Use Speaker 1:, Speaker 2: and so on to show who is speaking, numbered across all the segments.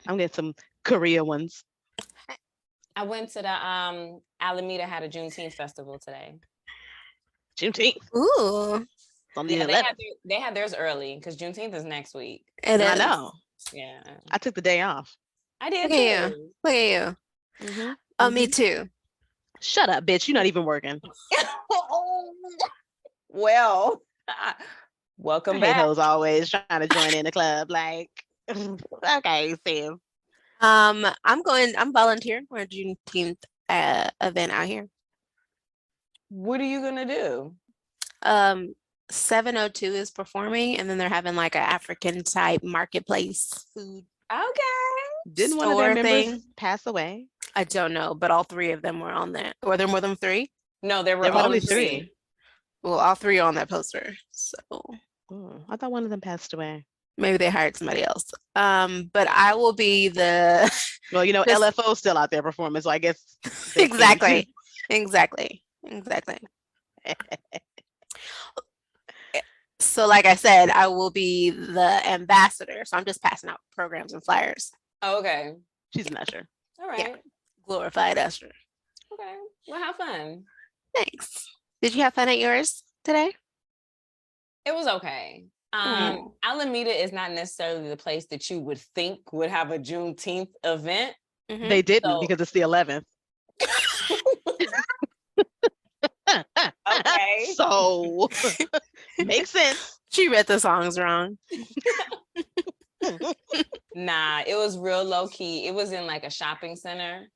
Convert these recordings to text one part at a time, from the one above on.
Speaker 1: I'm getting some Korea ones.
Speaker 2: I went to the Alameda had a Juneteenth festival today.
Speaker 1: Juneteenth.
Speaker 3: Ooh,
Speaker 1: It's on the
Speaker 2: Yeah,
Speaker 1: 11th.
Speaker 2: they had theirs early because Juneteenth is next week.
Speaker 3: it
Speaker 1: I
Speaker 3: is.
Speaker 1: know.
Speaker 2: Yeah,
Speaker 1: I took the day off.
Speaker 2: I
Speaker 3: Look
Speaker 2: did
Speaker 3: at you.
Speaker 2: too.
Speaker 3: Look at you.
Speaker 1: Mm-hmm.
Speaker 3: Oh, me
Speaker 1: Mm-hmm.
Speaker 3: too.
Speaker 1: Shut up, bitch. You're not even working.
Speaker 2: Well,
Speaker 1: I
Speaker 2: welcome
Speaker 1: hate
Speaker 2: back.
Speaker 1: hoes always trying to join in the club. Like, okay, Steve.
Speaker 3: I'm volunteering for a Juneteenth event out here.
Speaker 2: What are you gonna do?
Speaker 3: Um, 702 is performing, and then they're having like an African type marketplace food
Speaker 2: Okay.
Speaker 1: Didn't one of their
Speaker 3: store
Speaker 1: members
Speaker 3: thing.
Speaker 1: pass away?
Speaker 3: I don't know, but all three of them were on there. Were there more than three?
Speaker 2: No, there were
Speaker 1: There were
Speaker 2: only
Speaker 1: only
Speaker 2: three.
Speaker 1: three.
Speaker 3: Well, all three are on that poster. So
Speaker 1: I thought one of them passed away.
Speaker 3: maybe they hired somebody else. But I will be the
Speaker 1: Well, you know,
Speaker 3: Just-
Speaker 1: LFO's still out there performing, so I guess they can.
Speaker 3: exactly. So, like I said, I will be the ambassador. So I'm just passing out programs and flyers.
Speaker 2: Okay.
Speaker 1: She's an usher.
Speaker 2: All right.
Speaker 3: Glorified usher.
Speaker 2: Okay. Well, have fun.
Speaker 3: Thanks. Did you have fun at yours today?
Speaker 2: It was okay. Alameda is not necessarily the place that you would think would have a Juneteenth event.
Speaker 3: Mhm.
Speaker 1: They didn't
Speaker 2: So-
Speaker 1: because it's the 11th.
Speaker 2: Okay.
Speaker 1: So makes sense.
Speaker 3: She read the songs wrong.
Speaker 2: Nah, it was real low key. It was in like a shopping center,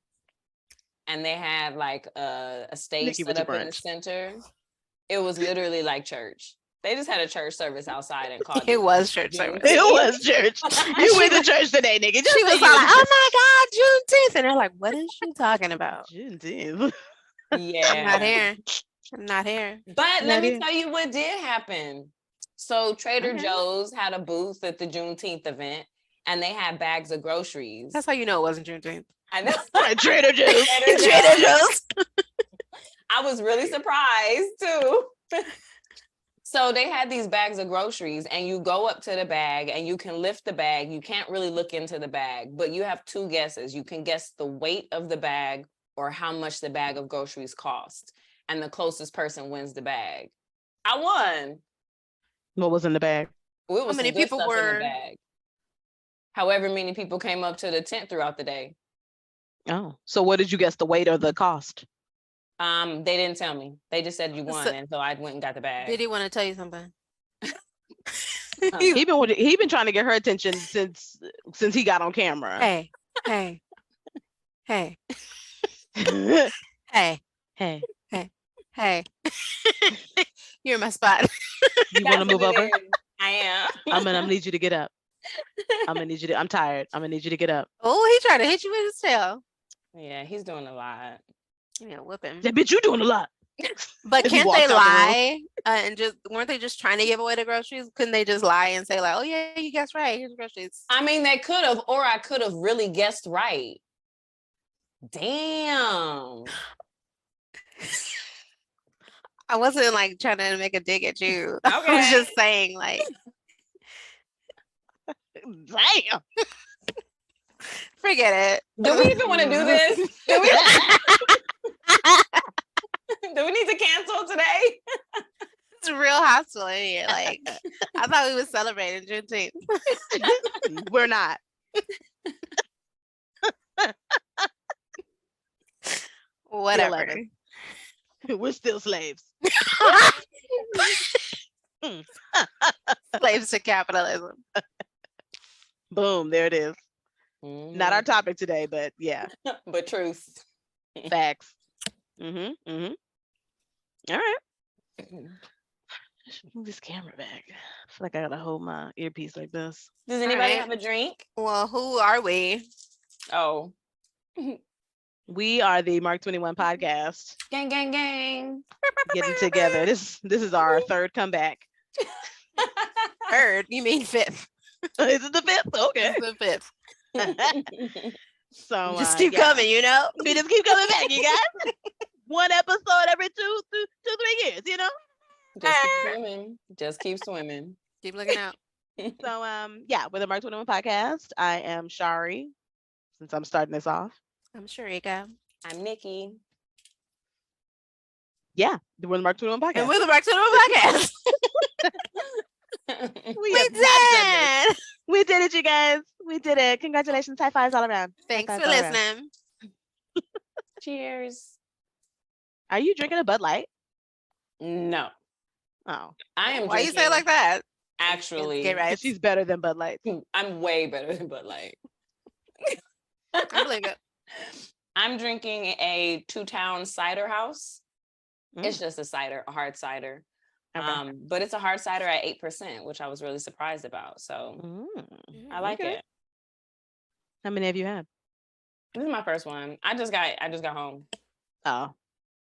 Speaker 2: and they had like a stage
Speaker 1: Nikki
Speaker 2: set
Speaker 1: went to
Speaker 2: up in the
Speaker 1: brunch.
Speaker 2: center. It was literally like church. They just had a church service outside and called
Speaker 3: It was church service.
Speaker 1: It was church. You went to church today, nigga. Just
Speaker 3: She
Speaker 1: say
Speaker 3: was
Speaker 1: you
Speaker 3: all
Speaker 1: went
Speaker 3: like,
Speaker 1: to
Speaker 3: "Oh my God, Juneteenth!" And they're like, "What is she talking about?"
Speaker 1: Juneteenth.
Speaker 2: Yeah.
Speaker 3: I'm not here. I'm not here.
Speaker 2: But let
Speaker 1: Not
Speaker 2: me
Speaker 1: here.
Speaker 2: tell you what did happen. So Trader
Speaker 1: Okay.
Speaker 2: Joe's had a booth at the Juneteenth event, and they had bags of groceries.
Speaker 3: That's how you know it wasn't Juneteenth.
Speaker 2: I know.
Speaker 1: Right, Trader Joe's.
Speaker 3: Trader Joe's.
Speaker 2: I was really surprised too. So they had these bags of groceries, and you go up to the bag and you can lift the bag. You can't really look into the bag, but you have two guesses. You can guess the weight of the bag or how much the bag of groceries cost. And the closest person wins the bag. I won.
Speaker 1: What was in the bag?
Speaker 2: Well, it was
Speaker 3: How many
Speaker 2: some good
Speaker 3: people
Speaker 2: stuff in
Speaker 3: were-
Speaker 2: the bag. However many people came up to the tent throughout the day.
Speaker 1: Oh, so what did you guess the weight or the cost?
Speaker 2: They didn't tell me. They just said you won,
Speaker 3: So-
Speaker 2: and so I went and got the bag.
Speaker 3: Did he want to tell you something?
Speaker 1: He been trying to get her attention since he got on camera.
Speaker 3: Hey, hey, hey,
Speaker 1: Hey,
Speaker 3: hey, hey. You're in my spot.
Speaker 1: you want to
Speaker 2: That's
Speaker 1: move
Speaker 2: what it
Speaker 1: over?
Speaker 2: is. I am.
Speaker 1: I'm gonna need you to get up. I'm tired. I'm gonna need you to get up.
Speaker 3: Oh, he tried to hit you with his tail.
Speaker 2: Yeah, he's doing a lot.
Speaker 3: You know, whip him.
Speaker 1: Yeah, bitch, you doing a lot.
Speaker 3: But
Speaker 1: If he
Speaker 3: can't
Speaker 1: walked
Speaker 3: they
Speaker 1: out the room.
Speaker 3: lie and just weren't they just trying to give away the groceries? Couldn't they just lie and say like, "Oh yeah, you guessed right. Here's the groceries."
Speaker 2: I mean, they could have, or I could have really guessed right. Damn.
Speaker 3: I wasn't like trying to make a dig at you. I was
Speaker 2: Okay.
Speaker 3: just saying like,
Speaker 1: Damn.
Speaker 3: forget it.
Speaker 2: Do we even want to do this? Do we, do we need to cancel today?
Speaker 3: It's real hostile in here. Like, I thought we were celebrating Juneteenth.
Speaker 1: We're not.
Speaker 3: Whatever.
Speaker 1: 11. We're still slaves.
Speaker 3: Slaves to capitalism.
Speaker 1: Boom, there it is. Not our topic today, but yeah,
Speaker 2: But truth.
Speaker 1: facts. All right. Move this camera back. I feel like I gotta hold my earpiece like this.
Speaker 2: Does anybody
Speaker 3: right.
Speaker 2: have a drink?
Speaker 3: Well, who are we?
Speaker 2: Oh,
Speaker 1: We are the Mark21 podcast,
Speaker 2: gang, gang, gang.
Speaker 1: getting together. This is our third comeback.
Speaker 3: Third? You mean fifth?
Speaker 1: Is it the fifth? Okay.
Speaker 3: It's the fifth.
Speaker 1: So
Speaker 3: Just keep
Speaker 1: yeah.
Speaker 3: coming, you know?
Speaker 1: We just keep coming back, you guys. One episode every 3 years, you know.
Speaker 2: Just keep swimming. Just keep swimming.
Speaker 3: Keep looking out.
Speaker 1: So yeah, with the Mark21 podcast, I am Shari. since I'm starting this off.
Speaker 3: I'm Sharika.
Speaker 2: I'm Nikki.
Speaker 1: Yeah, we're the Mark21 podcast.
Speaker 3: And we're the Mark21 podcast.
Speaker 1: We
Speaker 3: We
Speaker 1: have not done this.
Speaker 3: did.
Speaker 1: We did it, you guys. We did it. Congratulations. High fives all around.
Speaker 3: Thanks
Speaker 1: High
Speaker 3: for
Speaker 1: fives all around.
Speaker 3: listening.
Speaker 2: Cheers.
Speaker 1: Are you drinking a Bud Light?
Speaker 2: No,
Speaker 1: Oh,
Speaker 2: I am.
Speaker 3: Why you say it like that?
Speaker 2: Actually,
Speaker 3: Get right.
Speaker 1: she's better than Bud Light.
Speaker 2: I'm way better than Bud Light.
Speaker 3: I believe it.
Speaker 2: I'm drinking a Two Town Cider House.
Speaker 1: Mm.
Speaker 2: It's just a cider, a hard cider.
Speaker 1: Okay.
Speaker 2: But it's a hard cider at 8%, which I was really surprised about. So I like
Speaker 1: Okay.
Speaker 2: it.
Speaker 1: How many have you had?
Speaker 2: This is my first one. I just got home.
Speaker 1: Oh,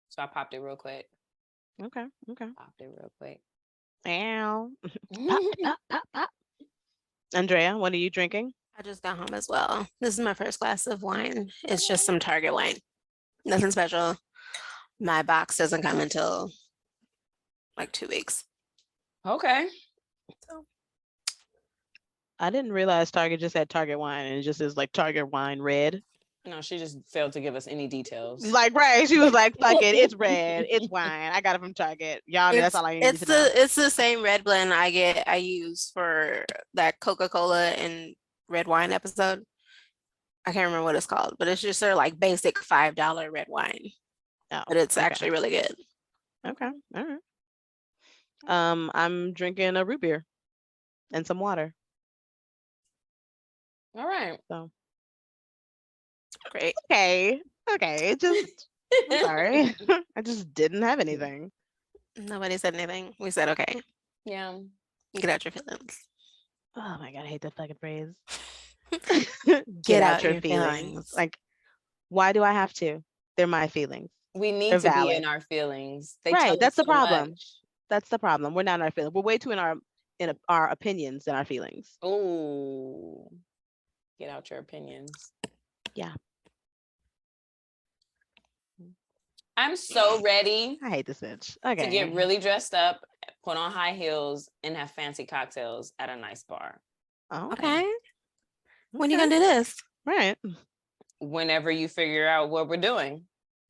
Speaker 2: So I popped it real quick.
Speaker 1: okay. Okay.
Speaker 2: Popped it real quick.
Speaker 1: Ow. Pop, pop, pop, pop. Andrea, what are you drinking?
Speaker 3: I just got home as well. This is my first glass of wine. It's just some Target wine. Nothing special. My box doesn't come until like 2 weeks.
Speaker 2: Okay.
Speaker 3: So
Speaker 1: I didn't realize Target just had Target wine and it just is like Target wine red.
Speaker 2: No, she just failed to give us any details.
Speaker 1: Like, right. She was like, fuck it. It's red. It's wine. I got it from Target. Y'all, that's all I need to know.
Speaker 3: it's the same red blend I use for that Coca-Cola and red wine episode. I can't remember what it's called, but it's just their like basic $5 red wine.
Speaker 1: Oh,
Speaker 3: But it's
Speaker 1: okay.
Speaker 3: actually really good.
Speaker 1: Okay. All right. I'm drinking a root beer and some water.
Speaker 2: All right.
Speaker 1: So
Speaker 3: Great.
Speaker 1: okay. It just I'm sorry. I just didn't have anything.
Speaker 3: Nobody said anything. We said okay.
Speaker 2: Yeah.
Speaker 3: Get out your feelings.
Speaker 1: Oh my god, I hate that fucking phrase.
Speaker 3: Get out your feelings.
Speaker 1: Like, why do I have to? They're my feelings.
Speaker 2: We need
Speaker 1: They're
Speaker 2: to
Speaker 1: valid.
Speaker 2: be in our feelings. They
Speaker 1: Right,
Speaker 2: tell us
Speaker 1: that's the
Speaker 2: so
Speaker 1: problem.
Speaker 2: much.
Speaker 1: That's the problem. We're not in our feelings. We're way too in our opinions than our feelings.
Speaker 2: Oh, get out your opinions.
Speaker 1: Yeah.
Speaker 2: I'm so ready
Speaker 1: I hate this bitch.
Speaker 2: to
Speaker 1: Okay.
Speaker 2: get really dressed up, put on high heels, and have fancy cocktails at a nice bar.
Speaker 1: Oh,
Speaker 3: Okay. When you
Speaker 1: Okay.
Speaker 3: gonna do this?
Speaker 1: Right.
Speaker 2: Whenever you figure out what we're doing.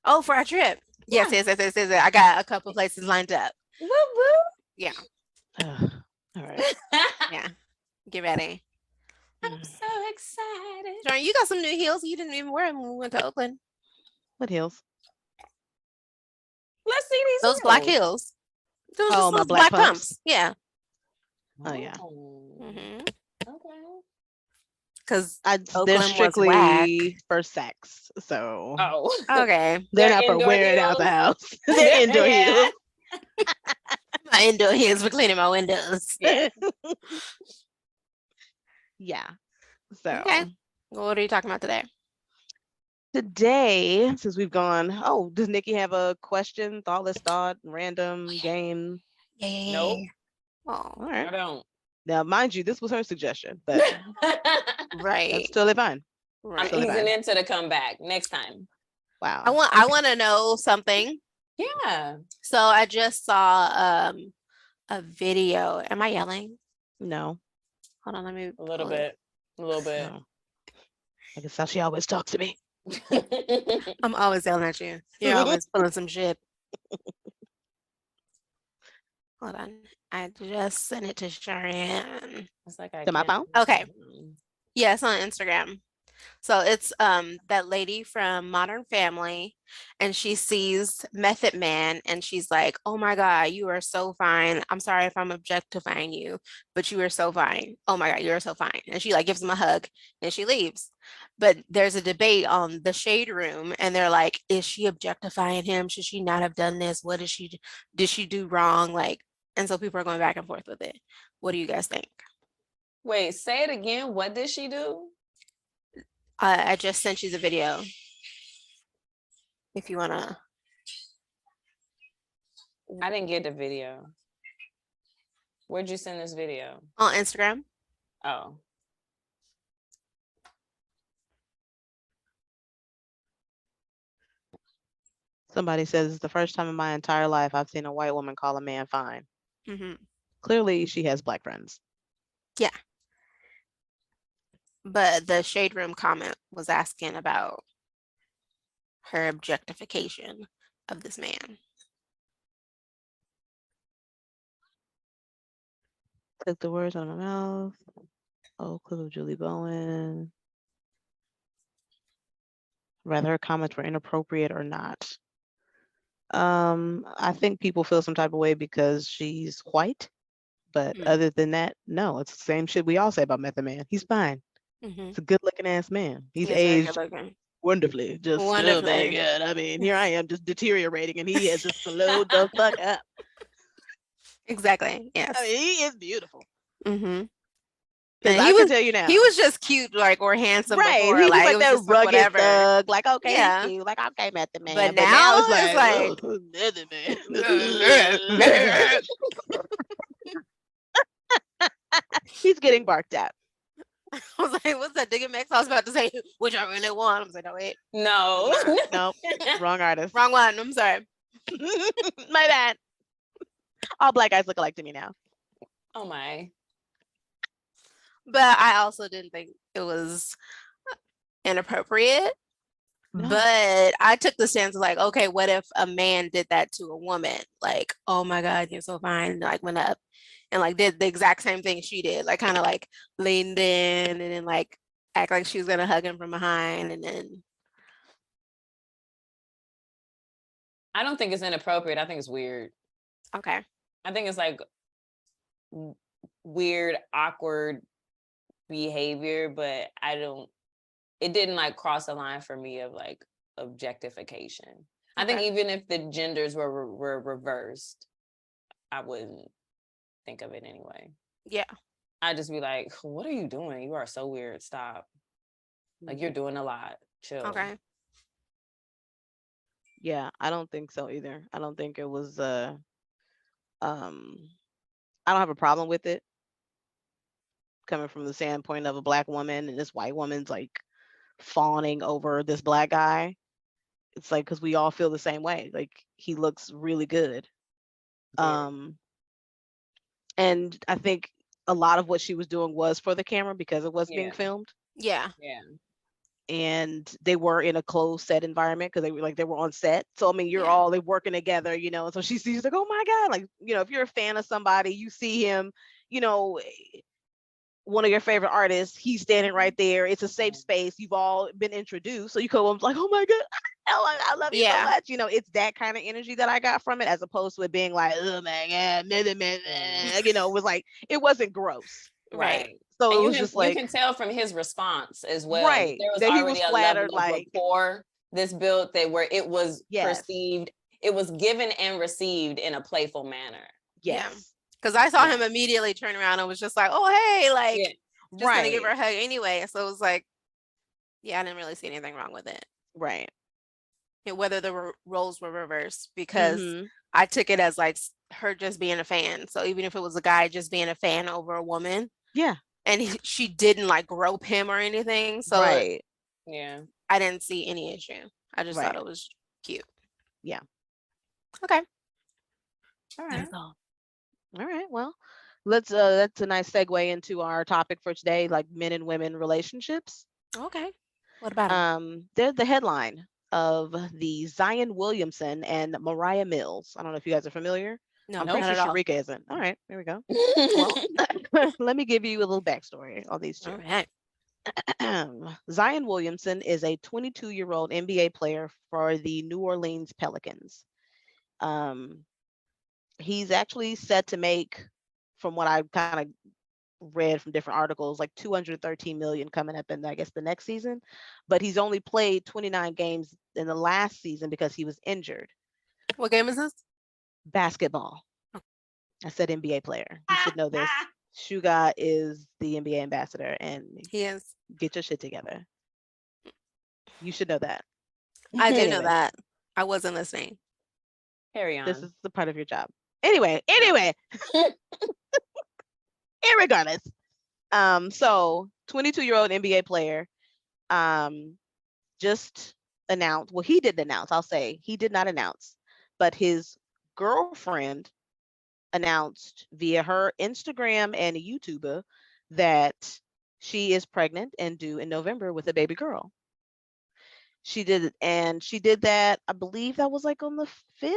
Speaker 3: Oh, for our trip. Yes. I got a couple places lined up.
Speaker 2: Woo woo.
Speaker 3: Yeah.
Speaker 1: Ugh. All right.
Speaker 3: Yeah. Get ready.
Speaker 2: I'm so excited.
Speaker 3: Jordan, you got some new heels you didn't even wear when we went to Oakland.
Speaker 1: What heels?
Speaker 2: Let's see these
Speaker 3: Those black heels. Those
Speaker 1: Oh,
Speaker 3: just
Speaker 1: my
Speaker 3: those
Speaker 1: black
Speaker 3: black
Speaker 1: pumps?
Speaker 3: pumps. Yeah.
Speaker 1: Oh, yeah.
Speaker 3: Mm-hmm.
Speaker 2: Okay.
Speaker 3: Because
Speaker 1: They're
Speaker 3: Oakland was
Speaker 1: strictly
Speaker 3: whack.
Speaker 1: for sex. So
Speaker 2: Oh.
Speaker 3: Okay.
Speaker 1: they're
Speaker 2: They're
Speaker 1: not for
Speaker 2: indoor
Speaker 1: wearing out the
Speaker 2: heels?
Speaker 1: house. They're indoor
Speaker 2: Yeah.
Speaker 1: heels.
Speaker 3: My indoor heels for cleaning my windows.
Speaker 2: Yeah.
Speaker 1: Yeah. So
Speaker 3: Okay. Well, what are you talking about today?
Speaker 1: today, since we've gone, does Nikki have a question, thoughtless thought, random game?
Speaker 3: Yeah.
Speaker 2: Nope.
Speaker 3: Oh,
Speaker 1: All
Speaker 2: I
Speaker 1: right.
Speaker 2: don't.
Speaker 1: Now, mind you, this was her suggestion, but that's
Speaker 3: right.
Speaker 1: totally fine.
Speaker 2: I'm
Speaker 3: Right.
Speaker 1: Totally
Speaker 2: easing
Speaker 1: fine.
Speaker 2: into the comeback next time.
Speaker 1: Wow.
Speaker 3: I want to know something.
Speaker 2: Yeah.
Speaker 3: So I just saw a video. Am I yelling?
Speaker 1: No.
Speaker 3: Hold on, let me
Speaker 2: A little
Speaker 3: pull it.
Speaker 2: bit. A little bit.
Speaker 1: No. I guess how she always talks to me.
Speaker 3: I'm always yelling at you. You're always pulling some shit. Hold on. I just sent it to Sharon.
Speaker 2: It's like I
Speaker 1: To my
Speaker 2: can't-
Speaker 3: phone? Okay. Yeah, it's on Instagram. So it's that lady from Modern Family, and she sees Method Man and she's like, "Oh my God, you are so fine. I'm sorry if I'm objectifying you, but you are so fine. Oh my God, you're so fine." And she like gives him a hug and she leaves. But there's a debate on the Shade Room, and they're like, is she objectifying him? Should she not have done this? What did she do wrong? Like, and so people are going back and forth with it. What do you guys think?
Speaker 2: Wait, say it again. What did she do?
Speaker 3: I just sent you the video. If you wanna.
Speaker 2: I didn't get the video. Where'd you send this video?
Speaker 3: On Instagram.
Speaker 2: Oh.
Speaker 1: Somebody says it's the first time in my entire life I've seen a white woman call a man fine.
Speaker 3: Mm-hmm.
Speaker 1: Clearly, she has black friends.
Speaker 3: Yeah. But the Shade Room comment was asking about her objectification of this man.
Speaker 1: Took the words out of my mouth. Oh, clip of Julie Bowen. Whether her comments were inappropriate or not. I think people feel some type of way because she's white, but other than that, no, it's the same shit we all say about Method Man. He's fine. He's a good-looking ass man. He's aged wonderfully. Just oh my god. I mean, here I am just deteriorating, and he has just slowed the fuck up.
Speaker 3: Exactly. Yes.
Speaker 1: I mean, he is beautiful.
Speaker 3: And
Speaker 1: I can tell you now,
Speaker 3: he was just cute, like, or handsome before.
Speaker 1: He was
Speaker 3: like
Speaker 1: that rugged thug, like okay,
Speaker 3: Yeah.
Speaker 1: he's cute, like okay, Method Man.
Speaker 3: But now it's like
Speaker 1: oh, Method Man. He's getting barked at.
Speaker 3: I was like, what's that, Digga Mix? I was about to say, which I really want. I was like, no, wait.
Speaker 2: No.
Speaker 1: Nope. Wrong artist.
Speaker 3: Wrong one. I'm sorry.
Speaker 1: My bad. All black guys look alike to me now.
Speaker 2: Oh my.
Speaker 3: But I also didn't think it was inappropriate. No. But I took the stance of like, okay, what if a man did that to a woman? Like, oh my God, you're so fine. Like went up and like did the exact same thing she did. Like kind of like leaned in and then like act like she was gonna hug him from behind and then.
Speaker 2: I don't think it's inappropriate. I think it's weird.
Speaker 3: Okay.
Speaker 2: I think it's like weird, awkward behavior, but it didn't like cross the line for me of like objectification. Okay. I think even if the genders were reversed, I wouldn't think of it anyway.
Speaker 3: Yeah.
Speaker 2: I'd just be like, what are you doing? You are so weird. Stop. Like you're doing a lot. Chill.
Speaker 3: Okay.
Speaker 1: Yeah, I don't think so either. I don't think it was I don't have a problem with it coming from the standpoint of a black woman and this white woman's like fawning over this black guy. It's like because we all feel the same way. Like he looks really good. Yeah. And I think a lot of what she was doing was for the camera because it was being filmed.
Speaker 3: Yeah.
Speaker 2: Yeah.
Speaker 1: And they were in a closed set environment because they were on set. So I mean, you're all they working together, you know. And so she sees like, oh my God, like if you're a fan of somebody, you see him, one of your favorite artists, he's standing right there. It's a safe space. You've all been introduced, so you come like, oh my God, I love you so much. It's that kind of energy that I got from it, as opposed to it being like, oh my God, it was like it wasn't gross,
Speaker 3: right?
Speaker 1: So and it was just like
Speaker 2: you can tell from his response as well,
Speaker 1: right?
Speaker 2: There was
Speaker 1: that
Speaker 2: already
Speaker 1: he was flattered,
Speaker 2: a level of rapport this built where it was perceived, it was given and received in a playful manner.
Speaker 1: Yes,
Speaker 3: because I saw him immediately turn around and was just like, oh hey, like just gonna give her a hug anyway. So it was like, I didn't really see anything wrong with it,
Speaker 1: right?
Speaker 3: Whether the roles were reversed, because I took it as like her just being a fan. So even if it was a guy just being a fan over a woman, and she didn't like grope him or anything. So I didn't see any issue. I just thought it was cute.
Speaker 1: Yeah.
Speaker 3: Okay.
Speaker 1: All right. All right. Well, that's a nice segue into our topic for today, like men and women relationships.
Speaker 3: Okay. What about them?
Speaker 1: They're the headline of the Zion Williamson and Mariah Mills. I don't know if you guys are familiar.
Speaker 3: No,
Speaker 1: I'm pretty sure Sharika isn't. All right, there we go. Well, let me give you a little backstory on these two.
Speaker 3: All right.
Speaker 1: Zion Williamson is a 22-year-old NBA player for the New Orleans Pelicans. He's actually set to make, from what I kind of read from different articles, like 213 million coming up in, I guess, the next season. But he's only played 29 games in the last season because he was injured.
Speaker 3: What game is this?
Speaker 1: Basketball. I said NBA player. You should know this. Suga is the NBA ambassador, and
Speaker 3: he is.
Speaker 1: Get your shit together. You should know that.
Speaker 3: I did know that. I wasn't listening.
Speaker 2: Carry on.
Speaker 1: This is the part of your job. Anyway. Irregardless. So 22-year-old NBA player just announced, well, he didn't announce, I'll say he did not announce, but his girlfriend announced via her Instagram and YouTuber that She is pregnant and due in November with a baby girl. She did that, I believe that was like on the 5th.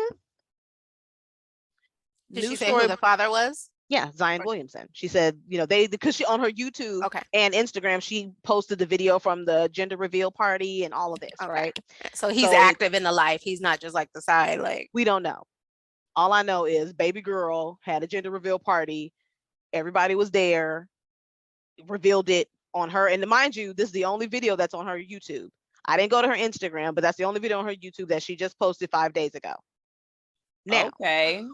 Speaker 3: Did she say who the father was?
Speaker 1: Yeah, Zion Williamson. She said, because she on her YouTube and Instagram, she posted the video from the gender reveal party and all of this, right?
Speaker 3: So he's active in the life. He's not just like the side, like.
Speaker 1: We don't know. All I know is baby girl had a gender reveal party. Everybody was there, revealed it on her. And mind you, this is the only video that's on her YouTube. I didn't go to her Instagram, but that's the only video on her YouTube that she just posted 5 days ago. Now,
Speaker 2: okay.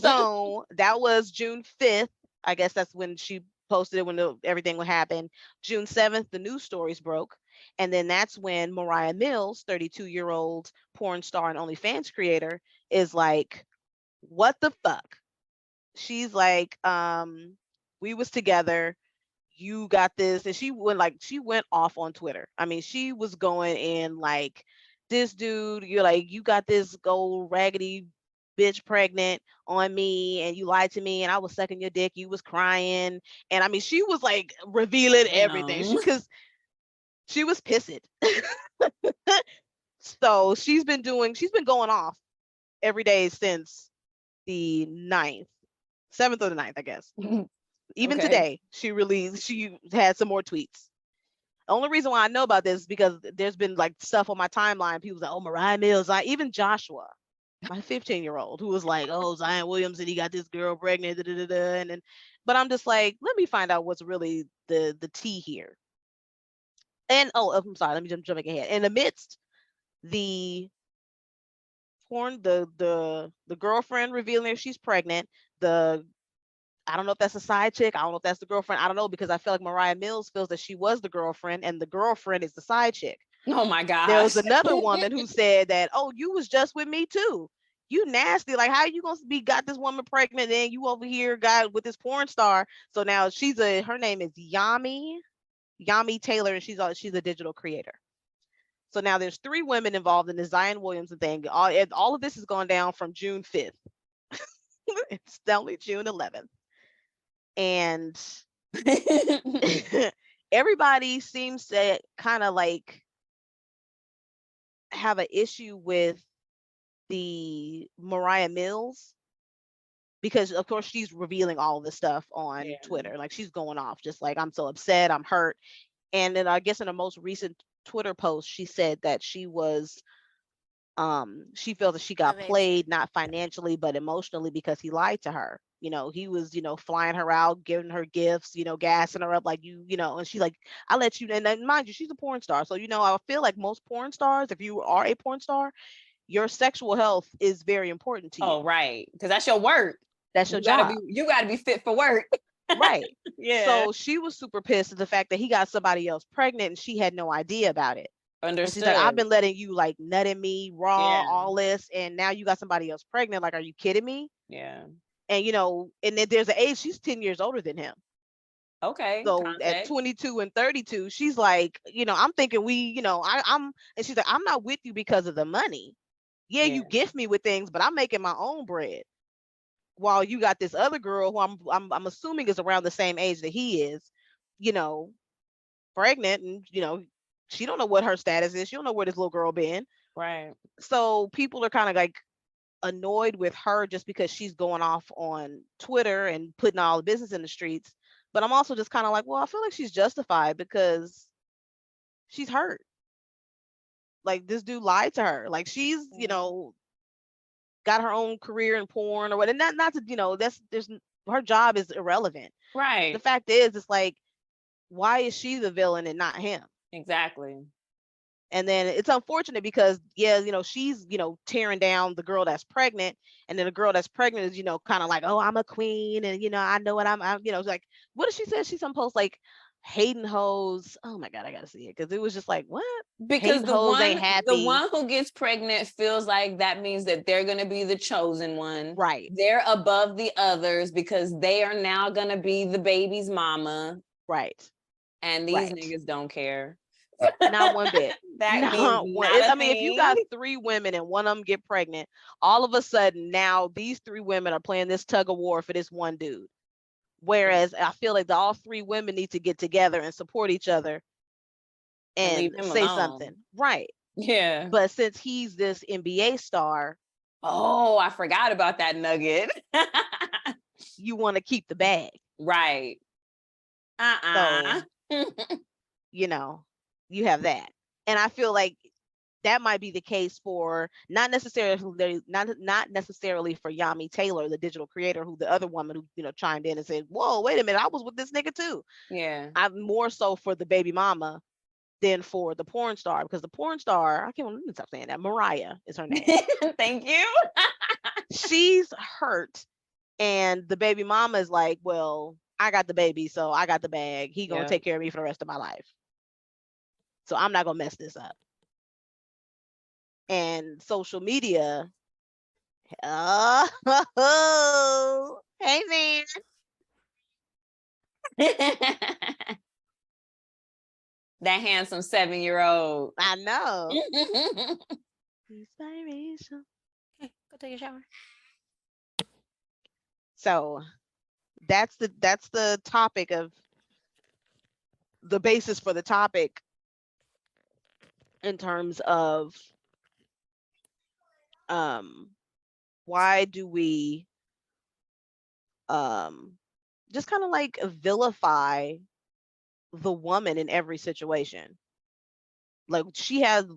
Speaker 1: So that was June 5th. I guess that's when she posted it, when everything would happen. June 7th, the news stories broke. And then that's when Mariah Mills, 32-year-old porn star and OnlyFans creator, is like, what the fuck? She's like, we was together. You got this. And she went off on Twitter. I mean, she was going in like, this dude, you got this gold raggedy bitch pregnant on me, and you lied to me, and I was sucking your dick, you was crying. And I mean, she was like revealing everything because she was pissed. So she's been going off every day since the 9th, 7th or the 9th, I guess. Even today, she had some more tweets. The only reason why I know about this is because there's been like stuff on my timeline. People's like, oh, Mariah Mills, even Joshua, my 15-year-old, who was like, oh, Zion Williamson, he got this girl pregnant, and then, but I'm just like, let me find out what's really the tea here. And I'm sorry, let me jumping ahead. And amidst the porn, the girlfriend revealing that she's pregnant, I don't know if that's a side chick. I don't know if that's the girlfriend. I don't know, because I feel like Mariah Mills feels that she was the girlfriend and the girlfriend is the side chick.
Speaker 2: Oh my gosh.
Speaker 1: There was another woman who said that, oh, you was just with me too. You nasty. Like, how you gonna got this woman pregnant and you over here got with this porn star? So now her name is Yami Taylor, and she's a digital creator. So now there's 3 women involved in the Zion Williamson thing. All of this has gone down from June 5th. It's only June 11th. And everybody seems to kind of like have an issue with the Mariah Mills, because of course she's revealing all of this stuff on Twitter. Like, she's going off just like, I'm so upset, I'm hurt. And then I guess in the most recent Twitter post, she said that she was she felt that she got played, not financially but emotionally, because he lied to her. He was flying her out, giving her gifts, gassing her up, like, and she's like, I let you. And then, mind you, she's a porn star, so I feel like most porn stars, if you are a porn star, your sexual health is very important to you.
Speaker 2: Oh, right, because that's your work.
Speaker 1: That's your job.
Speaker 2: You got to be fit for work.
Speaker 1: Right.
Speaker 2: Yeah.
Speaker 1: So she was super pissed at the fact that he got somebody else pregnant and she had no idea about it.
Speaker 2: Understood.
Speaker 1: She's like, I've been letting you like nutting me raw, all this, and now you got somebody else pregnant. Like, are you kidding me?
Speaker 2: Yeah. And
Speaker 1: and then there's an age, she's 10 years older than him.
Speaker 2: Okay.
Speaker 1: So at 22 and 32, she's like, I'm thinking and she's like, I'm not with you because of the money. Yeah, you gift me with things, but I'm making my own bread. While you got this other girl who I'm assuming is around the same age that he is, pregnant, and she don't know what her status is. She don't know where this little girl been.
Speaker 2: Right.
Speaker 1: So people are kind of like annoyed with her just because she's going off on Twitter and putting all the business in the streets. But I'm also just kind of like, well, I feel like she's justified because she's hurt. Like, this dude lied to her. Like, she's, got her own career in porn or what. And not to, her job is irrelevant.
Speaker 2: Right.
Speaker 1: The fact is, it's like, why is she the villain and not him?
Speaker 2: Exactly.
Speaker 1: And then it's unfortunate because, she's, tearing down the girl that's pregnant. And then the girl that's pregnant is, kind of like, oh, I'm a queen. And, I know what I'm like, what did she say? She's some post like, hating hoes. Oh my God, I gotta see it, because it was just like, what?
Speaker 2: Because the one who gets pregnant feels like that means that they're gonna be the chosen one.
Speaker 1: Right.
Speaker 2: They're above the others because they are now gonna be the baby's mama.
Speaker 1: Right.
Speaker 2: And these niggas don't care.
Speaker 1: Not one bit.
Speaker 2: If
Speaker 1: you got 3 women and one of them get pregnant, all of a sudden now these 3 women are playing this tug of war for this one dude. Whereas I feel like all three women need to get together and support each other and
Speaker 2: leave him
Speaker 1: say
Speaker 2: alone.
Speaker 1: something. Right.
Speaker 2: Yeah.
Speaker 1: But since he's this NBA star.
Speaker 2: Oh, I forgot about that nugget.
Speaker 1: You want to keep the bag.
Speaker 2: Right.
Speaker 1: So, you know, you have that. And I feel like that might be the case for not necessarily for Yami Taylor, the digital creator, who the other woman who chimed in and said, "Whoa, wait a minute, I was with this nigga too."
Speaker 2: Yeah.
Speaker 1: I'm more so for the baby mama than for the porn star, because the porn star, I can't let me stop saying that. Mariah is her name.
Speaker 2: Thank you.
Speaker 1: She's hurt, and the baby mama is like, "Well, I got the baby, so I got the bag. He gonna take care of me for the rest of my life. So I'm not gonna mess this up." And social media, oh, hey man.
Speaker 2: That handsome 7-year-old.
Speaker 1: I know. Inspiration.
Speaker 3: Okay, go take a shower.
Speaker 1: So that's the topic of the basis for the topic in terms of why do we just kind of like vilify the woman in every situation. Like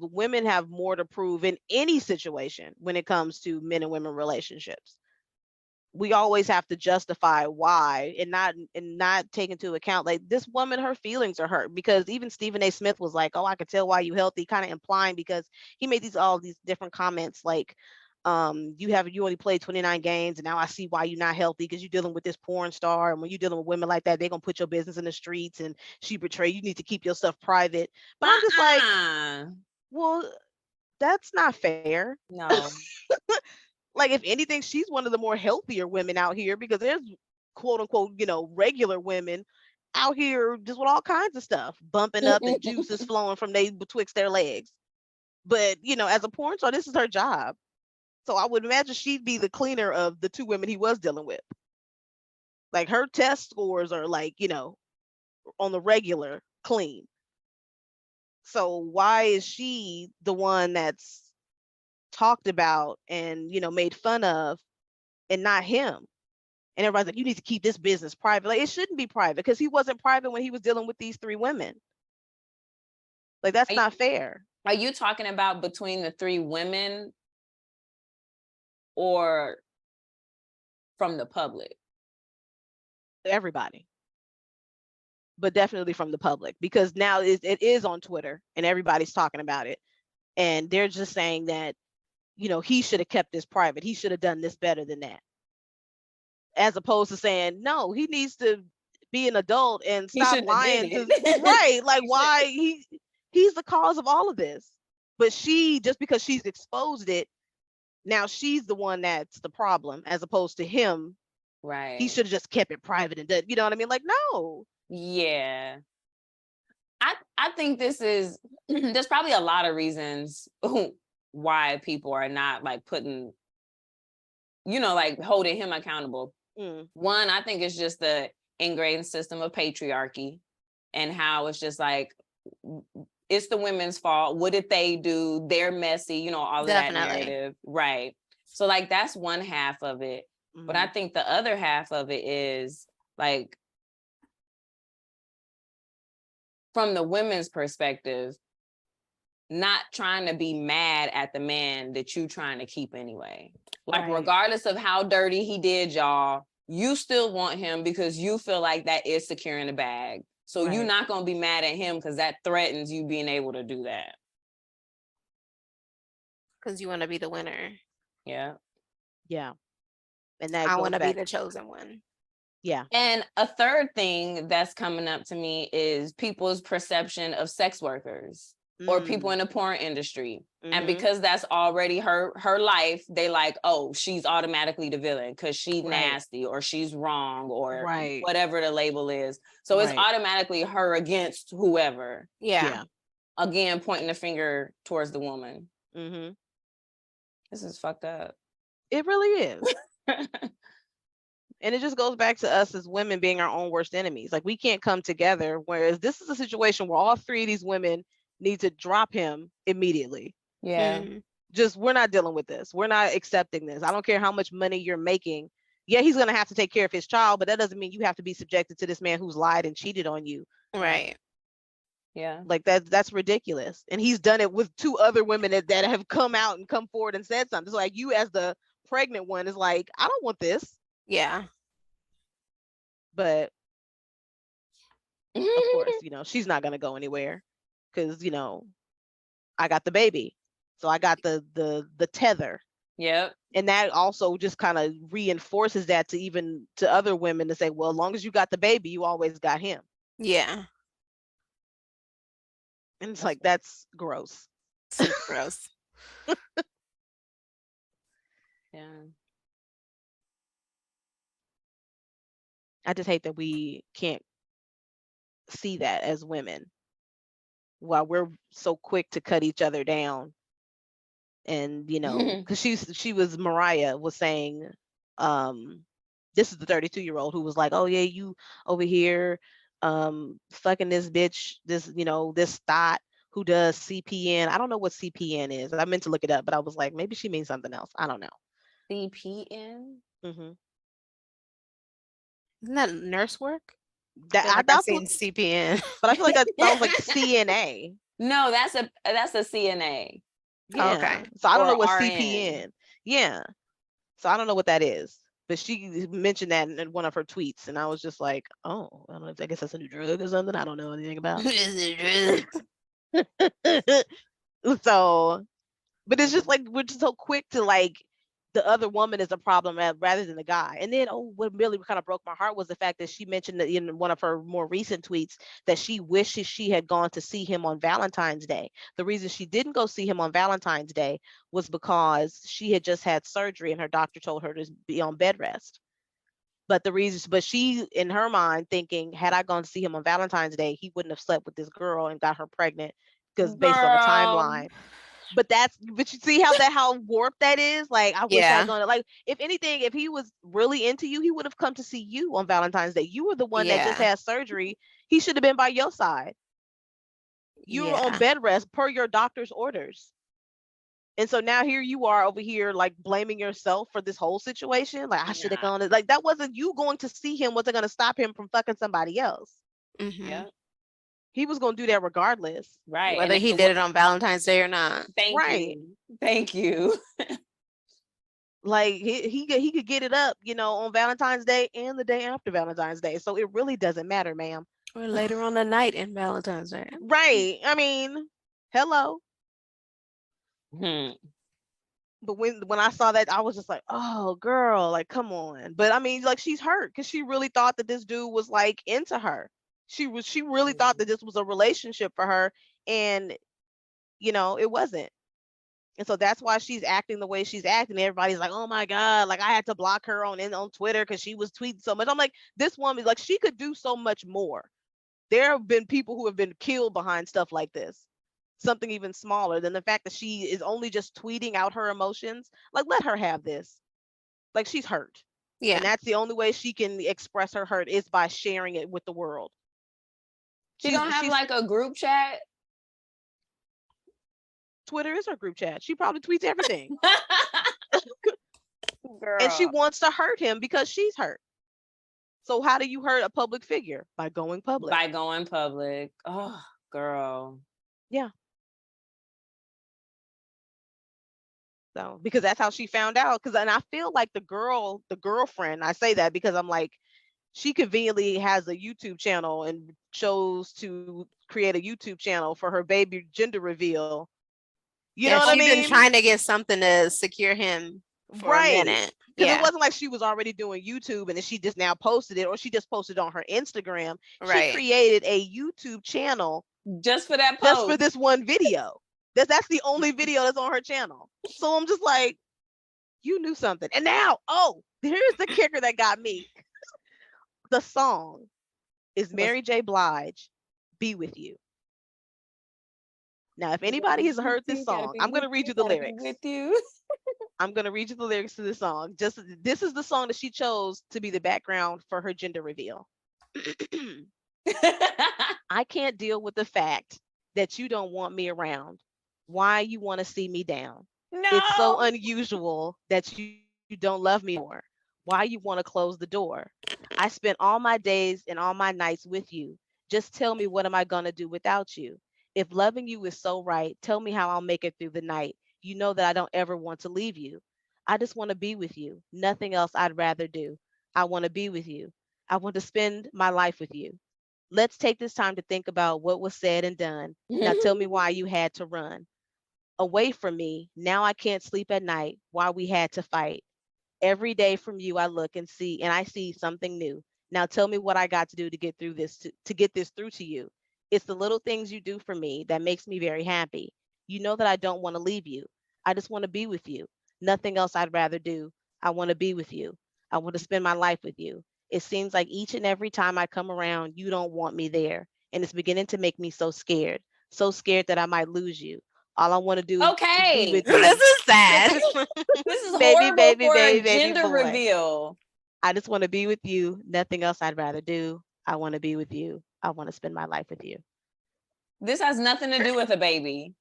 Speaker 1: women have more to prove in any situation when it comes to men and women relationships. We always have to justify why and not take into account like this woman, her feelings are hurt, because even Stephen A. Smith was like, "Oh, I could tell why you healthy," kind of implying, because he made all these different comments like, you only played 29 games and now I see why you're not healthy, because you're dealing with this porn star, and when you're dealing with women like that, they're gonna put your business in the streets, and she betrayed you, need to keep your stuff private. But I'm just like, well, that's not fair.
Speaker 2: No.
Speaker 1: Like, if anything, she's one of the more healthier women out here, because there's quote unquote, regular women out here just with all kinds of stuff bumping up and juices flowing from betwixt their legs. But as a porn star, this is her job. So I would imagine she'd be the cleaner of the two women he was dealing with. Like, her test scores are like, on the regular clean. So why is she the one that's talked about and made fun of, and not him? And everybody's like, you need to keep this business private. Like, it shouldn't be private, because he wasn't private when he was dealing with these three women. Like, that's not fair.
Speaker 2: Are you talking about between the three women or from the public?
Speaker 1: Everybody. But definitely from the public, because now it is on Twitter and everybody's talking about it. And they're just saying that, he should have kept this private. He should have done this better than that. As opposed to saying, no, he needs to be an adult and stop lying to right. Like, why he's the cause of all of this. But just because she's exposed it, now she's the one that's the problem, as opposed to him.
Speaker 2: Right.
Speaker 1: He should have just kept it private and done, you know what I mean? Like, no.
Speaker 2: Yeah. I think this is there's probably a lot of reasons why people are not like putting, like holding him accountable. One, I think it's just the ingrained system of patriarchy, and how it's just like, it's the women's fault. What did they do? They're messy, all of that narrative. Right. So like, that's one half of it. But I think the other half of it is like, from the women's perspective, not trying to be mad at the man that you trying to keep anyway. Like, regardless of how dirty he did y'all, you still want him because you feel like that is securing the bag. So you're not going to be mad at him because that threatens you being able to do that.
Speaker 3: Because you want to be the winner.
Speaker 2: Yeah.
Speaker 1: Yeah. And that
Speaker 3: I want to be the chosen one.
Speaker 1: Yeah.
Speaker 2: And a third thing that's coming up to me is people's perception of sex workers or people in the porn industry. And because that's already her life, they like, oh, she's automatically the villain because she's nasty or she's wrong or whatever the label is. So it's automatically her against whoever.
Speaker 3: Yeah.
Speaker 2: Again, pointing the finger towards the woman.
Speaker 1: This
Speaker 2: is fucked up.
Speaker 1: It really is. And it just goes back to us as women being our own worst enemies. Like we can't come together. Whereas this is a situation where all three of these women need to drop him immediately.
Speaker 2: Yeah.
Speaker 1: Just we're not dealing with this. We're not accepting this. I don't care how much money you're making. Yeah, he's gonna have to take care of his child, but that doesn't mean you have to be subjected to this man who's lied and cheated on you.
Speaker 3: Right.
Speaker 2: Yeah.
Speaker 1: Like that's ridiculous. And he's done it with two other women that have come out and come forward and said something. So like you as the pregnant one is like, I don't want this.
Speaker 3: Yeah.
Speaker 1: But of course, she's not gonna go anywhere because I got the baby. So I got the tether.
Speaker 2: Yep.
Speaker 1: And that also just kind of reinforces that to other women to say, well, as long as you got the baby, you always got him.
Speaker 3: Yeah.
Speaker 1: And it's like, that's gross.
Speaker 3: Super gross.
Speaker 2: Yeah.
Speaker 1: I just hate that we can't see that as women while we're so quick to cut each other down. And because Mariah was saying, this is the 32-year-old who was like, oh yeah, you over here fucking this bitch, this thought who does CPN. I don't know what CPN is. I meant to look it up, but I was like, maybe she means something else. I don't know.
Speaker 2: CPN?
Speaker 1: Mm-hmm.
Speaker 3: Isn't that nurse work?
Speaker 1: I've
Speaker 3: seen CPN,
Speaker 1: but I feel like that sounds like CNA.
Speaker 2: No, that's a CNA.
Speaker 1: Yeah.
Speaker 3: Oh, okay.
Speaker 1: So I don't know
Speaker 2: Or
Speaker 1: what
Speaker 2: RN.
Speaker 1: CPN. Yeah. So I don't know what that is. But she mentioned that in one of her tweets, and I was just like, oh, I don't know. I guess that's a new drug or something. I don't know anything about. So, but it's just like we're just so quick to like the other woman is a problem rather than the guy. And then, what really kind of broke my heart was the fact that she mentioned that in one of her more recent tweets that she wishes she had gone to see him on Valentine's Day. The reason she didn't go see him on Valentine's Day was because she had just had surgery and her doctor told her to be on bed rest. But she, in her mind, thinking, had I gone to see him on Valentine's Day, he wouldn't have slept with this girl and got her pregnant because based on the timeline. But you see how warped that is. Like, I wish I'd gone. Like, if anything, if he was really into you, he would have come to see you on Valentine's Day. You were the one that just had surgery. He should have been by your side. You were on bed rest per your doctor's orders. And so now here you are over here, like blaming yourself for this whole situation. Like, I should have gone. Like, that wasn't you going to see him. Wasn't going to stop him from fucking somebody else.
Speaker 3: Mm-hmm.
Speaker 2: Yeah.
Speaker 1: He was going to do that regardless.
Speaker 2: Right.
Speaker 3: Whether he did it on Valentine's Day or not.
Speaker 2: Thank you.
Speaker 1: Like he could get it up, on Valentine's Day and the day after Valentine's Day. So it really doesn't matter, ma'am.
Speaker 3: Or later on the night in Valentine's Day.
Speaker 1: Right. I mean, hello.
Speaker 2: Hmm.
Speaker 1: But when I saw that, I was just like, oh, girl, like, come on. But I mean, like, she's hurt because she really thought that this dude was like into her. She really thought that this was a relationship for her, and it wasn't. And so that's why she's acting the way she's acting. Everybody's like, oh my God, like I had to block her on Twitter because she was tweeting so much. I'm like, this woman, like, she could do so much more. There have been people who have been killed behind stuff like this. Something even smaller than the fact that she is only just tweeting out her emotions. Like, let her have this. Like, she's hurt. Yeah. And that's the only way she can express her hurt is by sharing it with the world.
Speaker 2: She don't have like a group chat?
Speaker 1: Twitter is her group chat. She probably tweets everything.
Speaker 2: Girl.
Speaker 1: And she wants to hurt him because she's hurt. So how do you hurt a public figure? By going public.
Speaker 2: By going public. Oh, girl.
Speaker 1: Yeah. So, because that's how she found out. And I feel like the girlfriend, I say that because I'm like, she conveniently has a YouTube channel and chose to create a YouTube channel for her baby gender reveal. You know what I mean?
Speaker 3: She's been trying to get something to secure him for a minute.
Speaker 1: Because it wasn't like she was already doing YouTube and then she just now posted it, or she just posted on her Instagram. Right. She created a YouTube channel
Speaker 2: just for that post.
Speaker 1: Just for this one video. That's the only video that's on her channel. So I'm just like, you knew something. And now, here's the kicker that got me. The song is Mary J. Blige, Be With You. Now, if anybody has heard this song, I'm going to read you the lyrics.
Speaker 2: With you.
Speaker 1: I'm gonna read you the lyrics to the song. Just this is the song that she chose to be the background for her gender reveal. I can't deal with the fact that you don't want me around. Why you want to see me down?
Speaker 2: No.
Speaker 1: It's so unusual that you don't love me more. Why you want to close the door? I spent all my days and all my nights with you. Just tell me, what am I gonna do without you? If loving you is so right, tell me how I'll make it through the night. You know that I don't ever want to leave you. I just want to be with you. Nothing else I'd rather do. I want to be with you. I want to spend my life with you. Let's take this time to think about what was said and done. Now tell me why you had to run away from me. Now I can't sleep at night. Why we had to fight. Every day from you I look and I see something new. Now tell me what I got to do to get through this to get this through to you. It's the little things you do for me that makes me very happy. You know that I don't want to leave you. I just want to be with you. Nothing else I'd rather do. I want to be with you. I want to spend my life with you. It seems like each and every time I come around, you don't want me there. And it's beginning to make me so scared. So scared that I might lose you. All I want to do is be
Speaker 2: Okay.
Speaker 1: with you.
Speaker 3: This is sad.
Speaker 2: This is
Speaker 1: Baby,
Speaker 2: horrible
Speaker 1: baby,
Speaker 2: for
Speaker 1: baby,
Speaker 2: a
Speaker 1: baby
Speaker 2: gender
Speaker 1: boy.
Speaker 2: reveal.
Speaker 1: I just want to be with you. Nothing else I'd rather do. I want to be with you. I want to spend my life with you.
Speaker 2: This has nothing to do with a baby.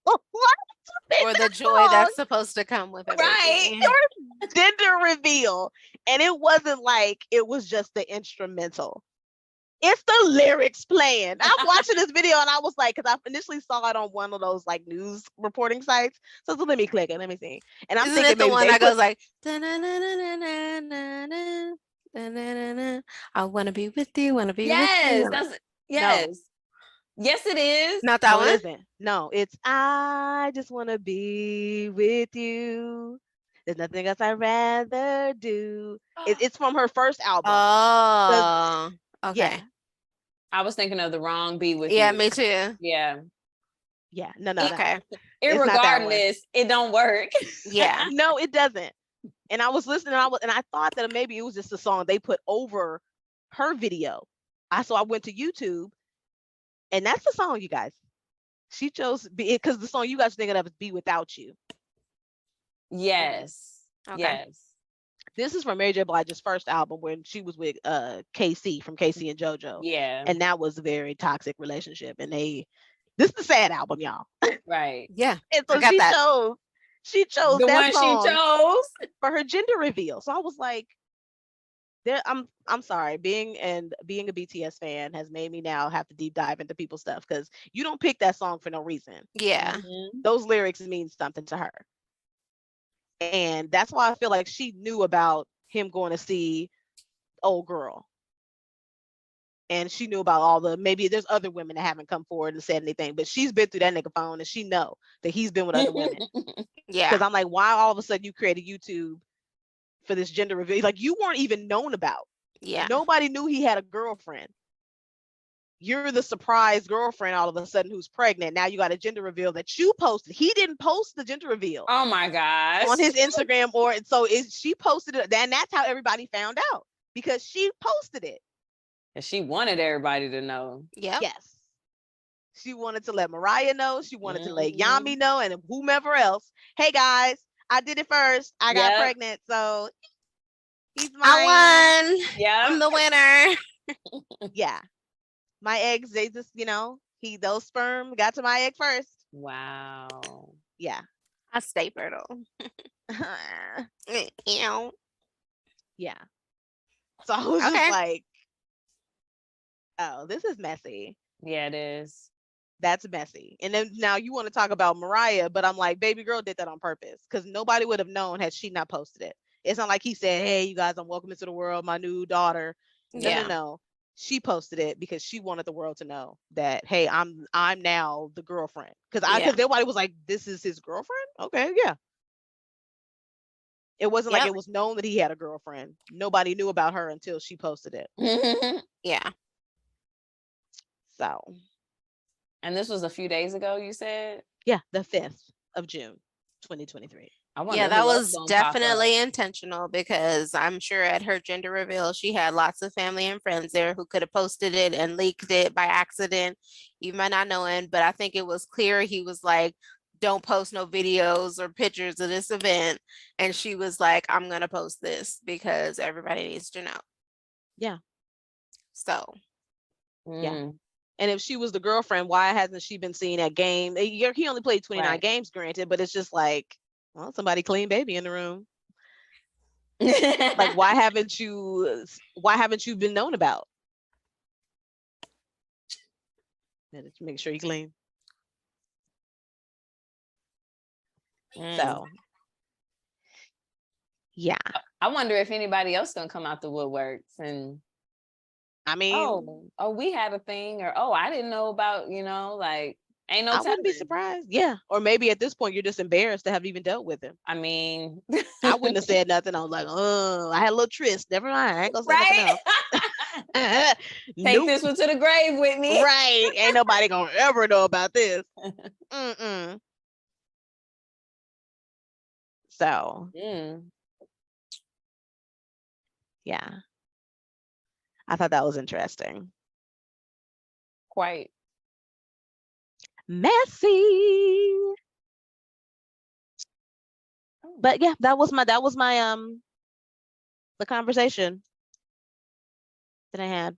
Speaker 1: What?
Speaker 3: Or the joy that's supposed to come with it.
Speaker 2: Right.
Speaker 1: Your gender reveal. And it wasn't like it was just the instrumental. It's the lyrics playing. I'm watching this video and I was like, because I initially saw it on one of those like news reporting sites. So let me click it. Let me see. And I'm
Speaker 3: Isn't
Speaker 1: thinking
Speaker 3: it the
Speaker 1: maybe
Speaker 3: one
Speaker 1: they
Speaker 3: that
Speaker 1: put,
Speaker 3: goes like, I want to be with you, want to be with
Speaker 2: Yes,
Speaker 3: you.
Speaker 2: that's yes. Yes, it is.
Speaker 3: Not that
Speaker 1: no,
Speaker 3: one?
Speaker 1: it isn't. No, it's I just want to be with you. There's nothing else I'd rather do. It's from her first album.
Speaker 3: Oh, okay.
Speaker 1: Yeah.
Speaker 2: I was thinking of the wrong Be With
Speaker 3: Yeah,
Speaker 2: You.
Speaker 3: me too.
Speaker 2: Yeah.
Speaker 1: Yeah. No.
Speaker 3: Okay.
Speaker 1: It's not that one.
Speaker 2: Irregardless, it don't work.
Speaker 3: Yeah.
Speaker 1: No, it doesn't. And I was listening, and I thought that maybe it was just a song they put over her video. So I went to YouTube, and that's the song, you guys. She chose because the song you guys are thinking of is "Be Without You."
Speaker 2: Yes.
Speaker 3: Okay.
Speaker 2: Yes.
Speaker 1: This is from Mary J. Blige's first album when she was with KC from KC and JoJo.
Speaker 2: Yeah.
Speaker 1: And that was a very toxic relationship. And this is the sad album, y'all.
Speaker 2: Right.
Speaker 3: Yeah.
Speaker 1: And so
Speaker 3: I got that.
Speaker 1: she chose
Speaker 2: The
Speaker 1: that
Speaker 2: one
Speaker 1: song
Speaker 2: she chose.
Speaker 1: for her gender reveal. So I was like, I'm sorry. Being a BTS fan has made me now have to deep dive into people's stuff because you don't pick that song for no reason.
Speaker 3: Yeah.
Speaker 2: Mm-hmm.
Speaker 1: Those lyrics mean something to her. And that's why I feel like she knew about him going to see old girl. And she knew about maybe there's other women that haven't come forward and said anything, but she's been through that nigga phone and she know that he's been with other women.
Speaker 3: Yeah.
Speaker 1: Because I'm like, why all of a sudden you created YouTube for this gender reveal? Like you weren't even known about.
Speaker 3: Yeah.
Speaker 1: Nobody knew he had a girlfriend. You're the surprise girlfriend all of a sudden who's pregnant. Now you got a gender reveal that you posted. He didn't post the gender reveal.
Speaker 2: Oh my gosh.
Speaker 1: On his Instagram she posted it. And that's how everybody found out because she posted it.
Speaker 2: And she wanted everybody to know.
Speaker 3: Yep.
Speaker 1: Yes. She wanted to let Mariah know. She wanted to let Yami know and whomever else. Hey guys, I did it first. I got pregnant. So he's mine.
Speaker 3: I won.
Speaker 2: Yeah.
Speaker 3: I'm the winner.
Speaker 1: Yeah. My eggs, they just, those sperm got to my egg first.
Speaker 2: Wow.
Speaker 1: Yeah.
Speaker 3: I stay fertile. Ew.
Speaker 1: Yeah. So I was just like, oh, this is messy.
Speaker 2: Yeah, it is.
Speaker 1: That's messy. And then now you want to talk about Mariah, but I'm like, baby girl did that on purpose because nobody would have known had she not posted it. It's not like he said, hey, you guys, I'm welcome into the world, my new daughter. No. She posted it because she wanted the world to know that, hey, I'm now the girlfriend. Because everybody was like, this is his girlfriend? Okay, yeah. It wasn't like it was known that he had a girlfriend. Nobody knew about her until she posted it.
Speaker 3: Yeah.
Speaker 1: So.
Speaker 2: And this was a few days ago, you said?
Speaker 1: Yeah, the 5th of June, 2023.
Speaker 3: Yeah, that was definitely intentional because I'm sure at her gender reveal, she had lots of family and friends there who could have posted it and leaked it by accident. You might not know him, but I think it was clear he was like, don't post no videos or pictures of this event. And she was like, I'm going to post this because everybody needs to know.
Speaker 1: Yeah.
Speaker 3: So.
Speaker 1: Yeah. And if she was the girlfriend, why hasn't she been seen at game? He only played 29 games, granted, but it's just like, well, somebody clean baby in the room. Like, why haven't you been known about? Just make sure you clean. So, yeah.
Speaker 2: I wonder if anybody else gonna come out the woodworks and
Speaker 1: I mean,
Speaker 2: oh, we had a thing, or I didn't know about, like ain't no.
Speaker 1: I wouldn't be surprised. Yeah, or maybe at this point you're just embarrassed to have even dealt with him.
Speaker 2: I mean,
Speaker 1: I wouldn't have said nothing. I was like, oh, I had a little tryst. Never mind. I ain't gonna say nothing else.
Speaker 2: Take this one to the grave with me.
Speaker 1: Right? Ain't nobody gonna ever know about this. So, yeah, I thought that was interesting.
Speaker 2: Quite
Speaker 1: messy. But yeah, that was my the conversation that I had.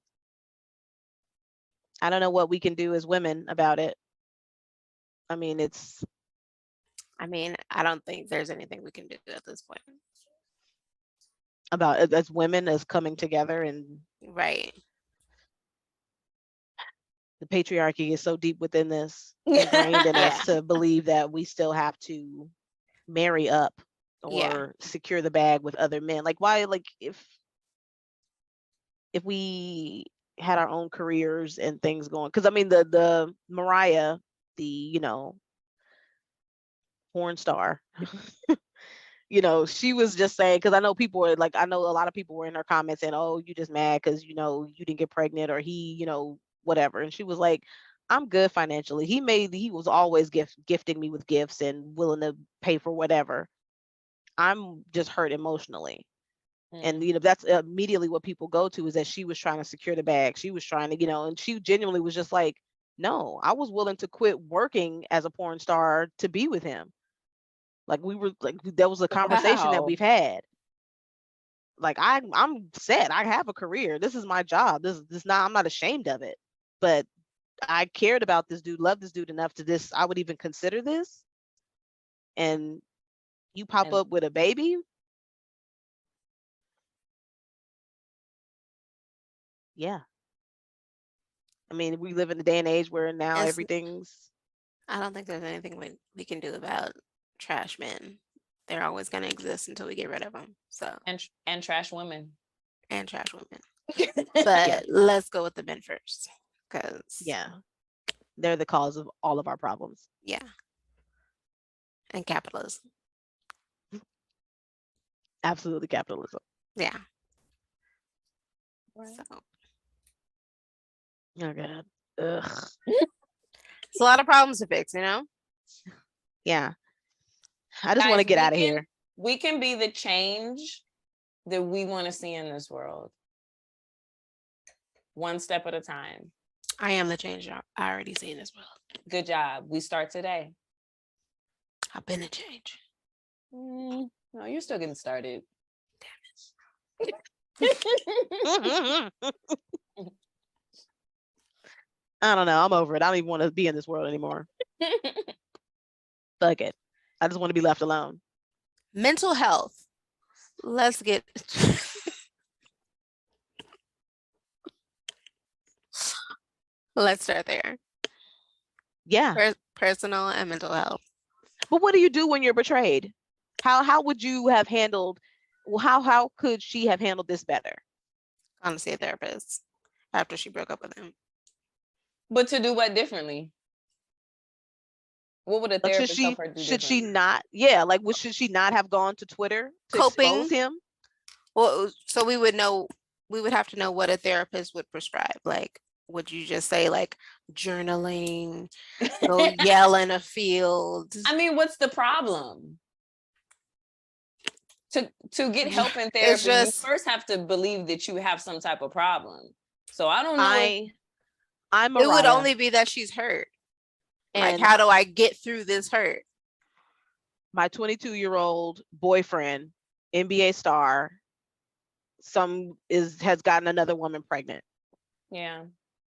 Speaker 1: I don't know what we can do as women about it. I mean,
Speaker 3: I don't think there's anything we can do at this point.
Speaker 1: About as women as coming together and
Speaker 3: right.
Speaker 1: The patriarchy is so deep within this, ingrained in us to believe that we still have to marry up or secure the bag with other men. Like, why? Like, if we had our own careers and things going, because I mean, the Mariah, the porn star. She was just saying, because I know people were like, I know a lot of people were in her comments saying, oh, you just mad because you didn't get pregnant, or he whatever. And she was like, I'm good financially. He was always gifting me with gifts and willing to pay for whatever. I'm just hurt emotionally. And that's immediately what people go to, is that she was trying to secure the bag. She was trying to, and she genuinely was just like, no, I was willing to quit working as a porn star to be with him. Like, we were like, that was a conversation that we've had. Like, I'm set. I have a career. This is my job. I'm not ashamed of it. But I cared about this dude, loved this dude enough to I would even consider this. And you pop up with a baby. Yeah. I mean, we live in a day and age where now everything's.
Speaker 3: I don't think there's anything we can do about trash men. They're always going to exist until we get rid of them. So
Speaker 2: and trash women.
Speaker 3: And trash women. But let's go with the men first, because
Speaker 1: they're the cause of all of our problems.
Speaker 3: Yeah. And capitalism.
Speaker 1: Absolutely capitalism.
Speaker 3: Yeah.
Speaker 1: So. Oh God. Ugh.
Speaker 3: It's a lot of problems to fix,
Speaker 1: Yeah. I just want to get out of here.
Speaker 2: We can be the change that we want to see in this world. One step at a time.
Speaker 3: I am the change I already see in this world.
Speaker 2: Good job. We start today.
Speaker 3: I've been the change.
Speaker 2: No, you're still getting started.
Speaker 3: Damn it.
Speaker 1: I don't know. I'm over it. I don't even want to be in this world anymore. Fuck it. I just want to be left alone.
Speaker 3: Mental health. Let's start there.
Speaker 1: Yeah.
Speaker 3: Personal and mental health.
Speaker 1: But what do you do when you're betrayed? How would you have handled? How could she have handled this better?
Speaker 3: Gone to see a therapist after she broke up with him.
Speaker 2: But to do what differently? What would a therapist help her do?
Speaker 1: Should she not? Yeah, like, should she not have gone to Twitter to expose him?
Speaker 3: Well, so we would have to know what a therapist would prescribe. Like, would you just say like journaling, go yell in a field?
Speaker 2: I mean, what's the problem? To get help in therapy, you first have to believe that you have some type of problem. So I don't know.
Speaker 3: It would only be that she's hurt. And like, how do I get through this hurt?
Speaker 1: my 22-year-old boyfriend, NBA star, has gotten another woman pregnant.
Speaker 2: Yeah.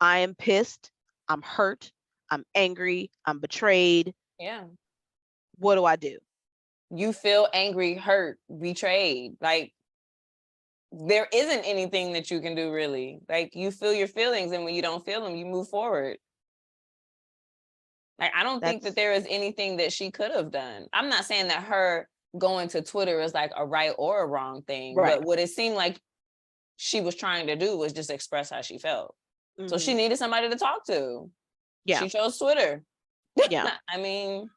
Speaker 1: I am pissed. I'm hurt. I'm angry. I'm betrayed.
Speaker 2: Yeah.
Speaker 1: What do I do?
Speaker 2: You feel angry, hurt, betrayed. Like, there isn't anything that you can do, really. Like, you feel your feelings, and when you don't feel them, you move forward. Like, I don't think that there is anything that she could have done. I'm not saying that her going to Twitter is like a right or a wrong thing,
Speaker 1: Right.
Speaker 2: but what it seemed like she was trying to do was just express how she felt.
Speaker 1: Mm-hmm.
Speaker 2: So she needed somebody to talk to.
Speaker 1: Yeah.
Speaker 2: She chose Twitter.
Speaker 1: Yeah.
Speaker 2: I mean,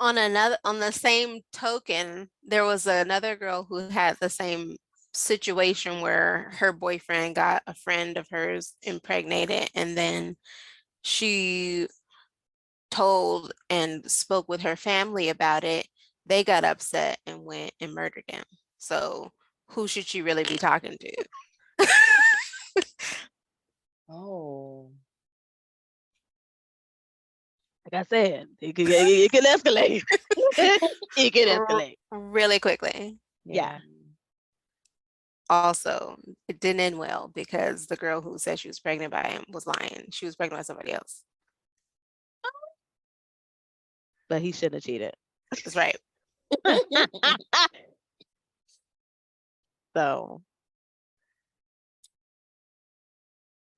Speaker 3: on the same token, there was another girl who had the same situation where her boyfriend got a friend of hers impregnated, and then she told and spoke with her family about it. They got upset and went and murdered him. So who should she really be talking to?
Speaker 2: oh.
Speaker 1: Like I said, it can escalate. It can escalate
Speaker 3: really quickly.
Speaker 1: Yeah.
Speaker 3: Also, it didn't end well because the girl who said she was pregnant by him was lying. She was pregnant by somebody else.
Speaker 1: But he shouldn't have cheated.
Speaker 3: That's right.
Speaker 1: So.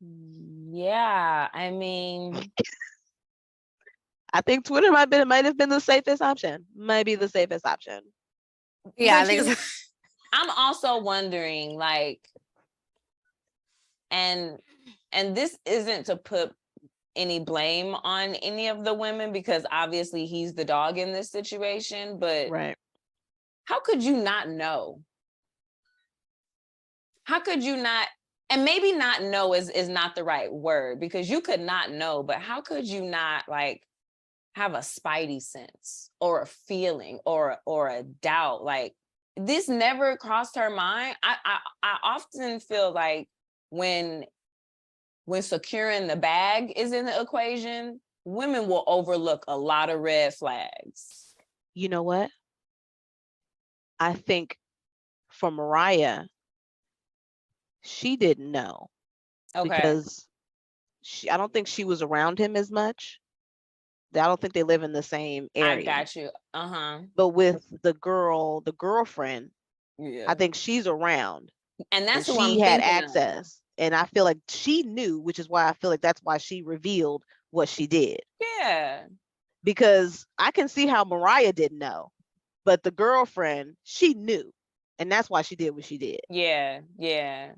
Speaker 2: Yeah, I mean,
Speaker 1: I think Twitter might have been the safest option. Maybe the safest option.
Speaker 3: Yeah, I think
Speaker 2: I'm also wondering, like, and this isn't to put any blame on any of the women, because obviously he's the dog in this situation, but
Speaker 1: right.
Speaker 2: How could you not know? How could you not? And maybe not know is not the right word, because you could not know, but how could you not, like, have a spidey sense or a feeling or a doubt? Like, this never crossed her mind. I often feel like when securing the bag is in the equation, women will overlook a lot of red flags.
Speaker 1: You know what? I think for Mariah, she didn't know. Okay. Because I don't think she was around him as much. I don't think they live in the same area.
Speaker 2: I got you.
Speaker 1: But with the girlfriend, yeah, I think she's around.
Speaker 2: And that's
Speaker 1: and
Speaker 2: who
Speaker 1: she
Speaker 2: I'm
Speaker 1: had
Speaker 2: thinking
Speaker 1: access.
Speaker 2: Of.
Speaker 1: And I feel like she knew, which is why I feel like that's why she revealed what she did.
Speaker 2: Yeah.
Speaker 1: Because I can see how Mariah didn't know, but the girlfriend, she knew. And that's why she did what she did.
Speaker 2: Yeah, yeah.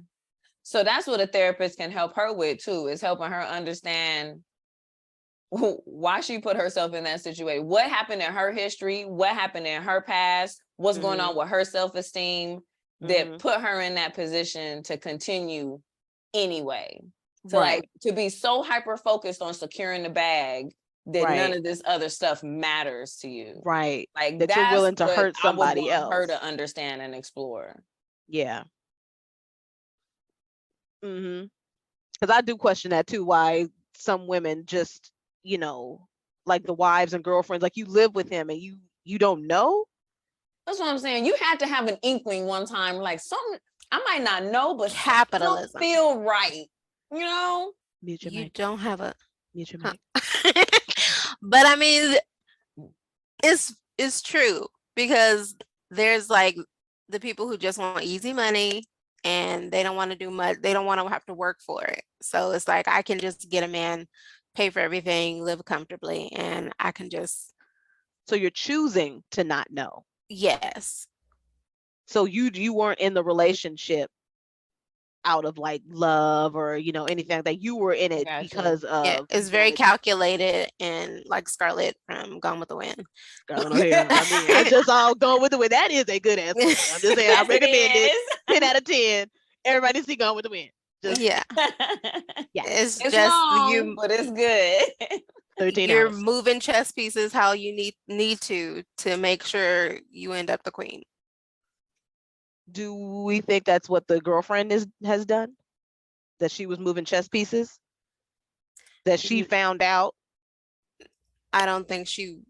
Speaker 2: So that's what a therapist can help her with too, is helping her understand why she put herself in that situation. What happened in her history? What happened in her past? What's going on with her self-esteem that put her in that position to continue anyway? So like, to be so hyper-focused on securing the bag that none of this other stuff matters to you.
Speaker 1: Right.
Speaker 2: Like,
Speaker 1: that you're willing to hurt somebody else.
Speaker 2: Her to understand and explore.
Speaker 1: Yeah. Because I do question that too, why some women just, like the wives and girlfriends, like you live with him and you don't know.
Speaker 2: That's what I'm saying. You had to have an inkling one time, like something I might not know, but
Speaker 3: capitalism
Speaker 2: don't feel right. You know?
Speaker 3: You don't have a
Speaker 1: mute your mic.
Speaker 3: But I mean, it's true, because there's like the people who just want easy money and they don't want to do much. They don't want to have to work for it. So it's like, I can just get a man, pay for everything, live comfortably, and I can just.
Speaker 1: So you're choosing to not know.
Speaker 3: Yes.
Speaker 1: So you weren't in the relationship out of like love or anything like that. You were in it because of.
Speaker 3: It's very calculated, and like Scarlett from Gone with the Wind.
Speaker 1: Scarlett O'Hara. I mean, I just all Gone with the Wind. That is a good answer. I'm just saying, I recommend it. 10 out of 10. Everybody see Gone with the Wind.
Speaker 3: Yeah. It's just
Speaker 2: long, but it's good.
Speaker 1: 13
Speaker 3: You're
Speaker 1: hours.
Speaker 3: moving chess pieces how you need to make sure you end up the queen.
Speaker 1: Do we think that's what the girlfriend has done? That she was moving chess pieces? That she found out?
Speaker 3: I don't think she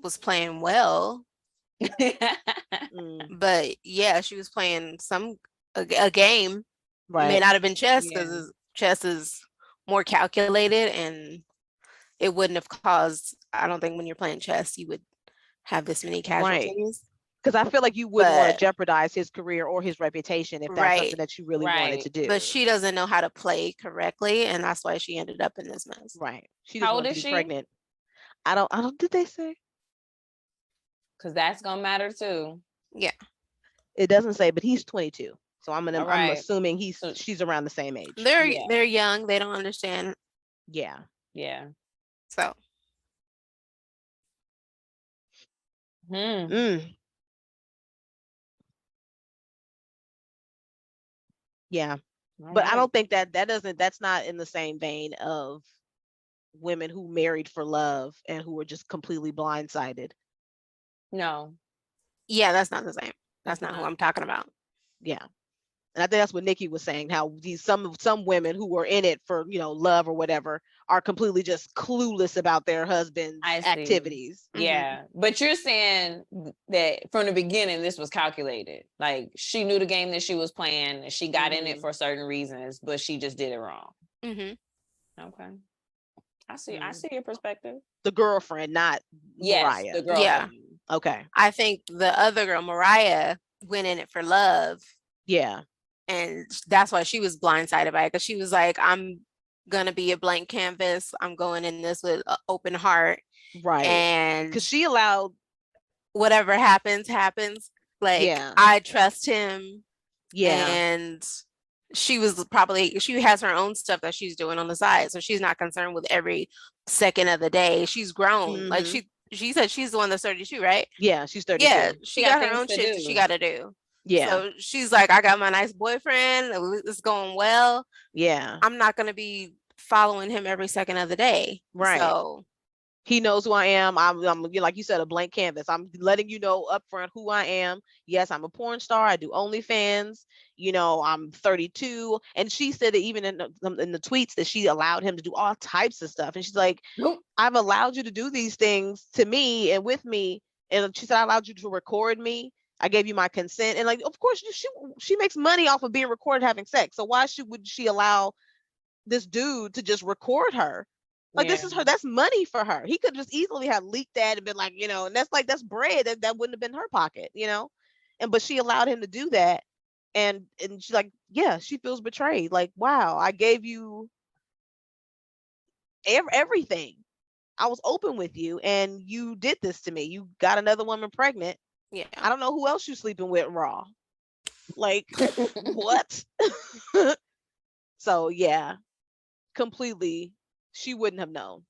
Speaker 3: was playing well. But yeah, she was playing a game.
Speaker 1: Right.
Speaker 3: May not have been chess because chess is more calculated, and it wouldn't have caused. I don't think when you're playing chess, you would have this many casualties.
Speaker 1: Because I feel like you wouldn't want to jeopardize his career or his reputation if that's something that you really wanted to do.
Speaker 3: But she doesn't know how to play correctly, and that's why she ended up in this mess.
Speaker 1: Right. She just wanted to be pregnant. I don't. Did they say?
Speaker 2: Because that's gonna matter too.
Speaker 3: Yeah.
Speaker 1: It doesn't say, but he's 22, so I'm assuming she's around the same age.
Speaker 3: They're young. They don't understand.
Speaker 1: Yeah.
Speaker 2: Yeah.
Speaker 3: So.
Speaker 1: Yeah. But I don't think that's not in the same vein of women who married for love and who were just completely blindsided.
Speaker 2: No.
Speaker 3: Yeah, that's not the same. That's not who I'm talking about.
Speaker 1: Yeah. And I think that's what Nikki was saying, how some women who were in it for, love or whatever are completely just clueless about their husband's activities.
Speaker 2: Yeah. But you're saying that from the beginning, this was calculated. Like she knew the game that she was playing and she got in it for certain reasons, but she just did it wrong. Okay. I see your perspective.
Speaker 1: The girlfriend, not Mariah.
Speaker 2: The girlfriend.
Speaker 3: Yeah.
Speaker 1: Okay.
Speaker 3: I think the other girl, Mariah, went in it for love.
Speaker 1: Yeah.
Speaker 3: And that's why she was blindsided by it, because she was like, I'm going to be a blank canvas. I'm going in this with an open heart.
Speaker 1: Right.
Speaker 3: And
Speaker 1: because she allowed
Speaker 3: whatever happens. Like, I trust him.
Speaker 1: Yeah.
Speaker 3: And she has her own stuff that she's doing on the side. So she's not concerned with every second of the day. She's grown. Like she said she's the one that's 32, right?
Speaker 1: Yeah, she's 32.
Speaker 3: Yeah, she got her own shit that she got to do.
Speaker 1: Yeah.
Speaker 3: So she's like, I got my nice boyfriend. It's going well.
Speaker 1: Yeah.
Speaker 3: I'm not going to be following him every second of the day.
Speaker 1: Right.
Speaker 3: So
Speaker 1: he knows who I am. I'm like you said, a blank canvas. I'm letting you know up front who I am. Yes, I'm a porn star. I do OnlyFans. I'm 32. And she said that even in the tweets that she allowed him to do all types of stuff. And she's like, I've allowed you to do these things to me and with me. And she said, I allowed you to record me. I gave you my consent. And like, of course, she makes money off of being recorded having sex. So why would she allow this dude to just record her? Like, this is that's money for her. He could just easily have leaked that and been like, and that's bread that wouldn't have been her pocket, but she allowed him to do that. And she's like, yeah, she feels betrayed. Like, wow, I gave you everything. I was open with you and you did this to me. You got another woman pregnant.
Speaker 3: Yeah.
Speaker 1: I don't know who else you sleeping with raw. Like, what? So yeah, completely. She wouldn't have known.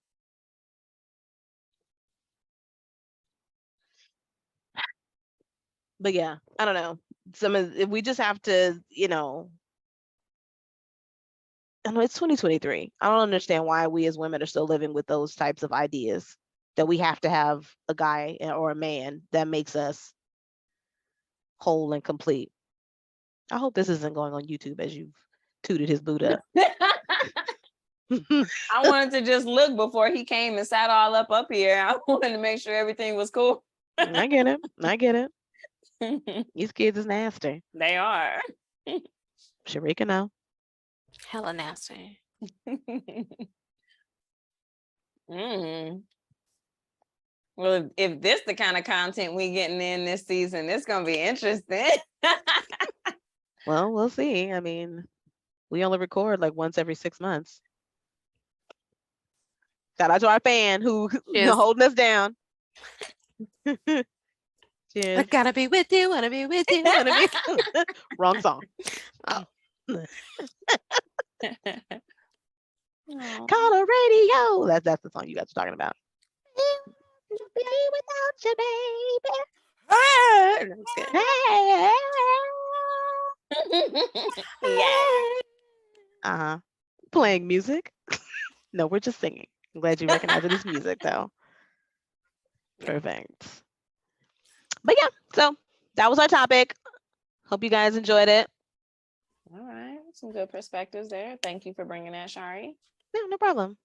Speaker 1: But yeah, I don't know. We just have to, I know it's 2023. I don't understand why we as women are still living with those types of ideas that we have to have a guy or a man that makes us whole and complete. I hope this isn't going on YouTube as you've tooted his boot up.
Speaker 2: I wanted to just look before he came and sat all up here. I wanted to make sure everything was cool.
Speaker 1: I get it. These kids is nasty.
Speaker 2: They are.
Speaker 1: Sharika, no.
Speaker 3: Hella nasty.
Speaker 2: Well, if this the kind of content we getting in this season, it's gonna be interesting.
Speaker 1: Well, we'll see. I mean, we only record like once every 6 months. Shout out to our fan who holding us down. Cheers.
Speaker 3: I gotta be with you, wanna be with you, wanna be.
Speaker 1: Wrong song.
Speaker 3: Oh.
Speaker 1: Call a radio. That's the song you guys are talking about. Be without you, baby.
Speaker 2: Yeah.
Speaker 1: Playing music. No, we're just singing. I'm glad you recognize it as music, though. Perfect. But yeah, so that was our topic. Hope you guys enjoyed it.
Speaker 2: All right. Some good perspectives there. Thank you for bringing that, Shari.
Speaker 1: No problem.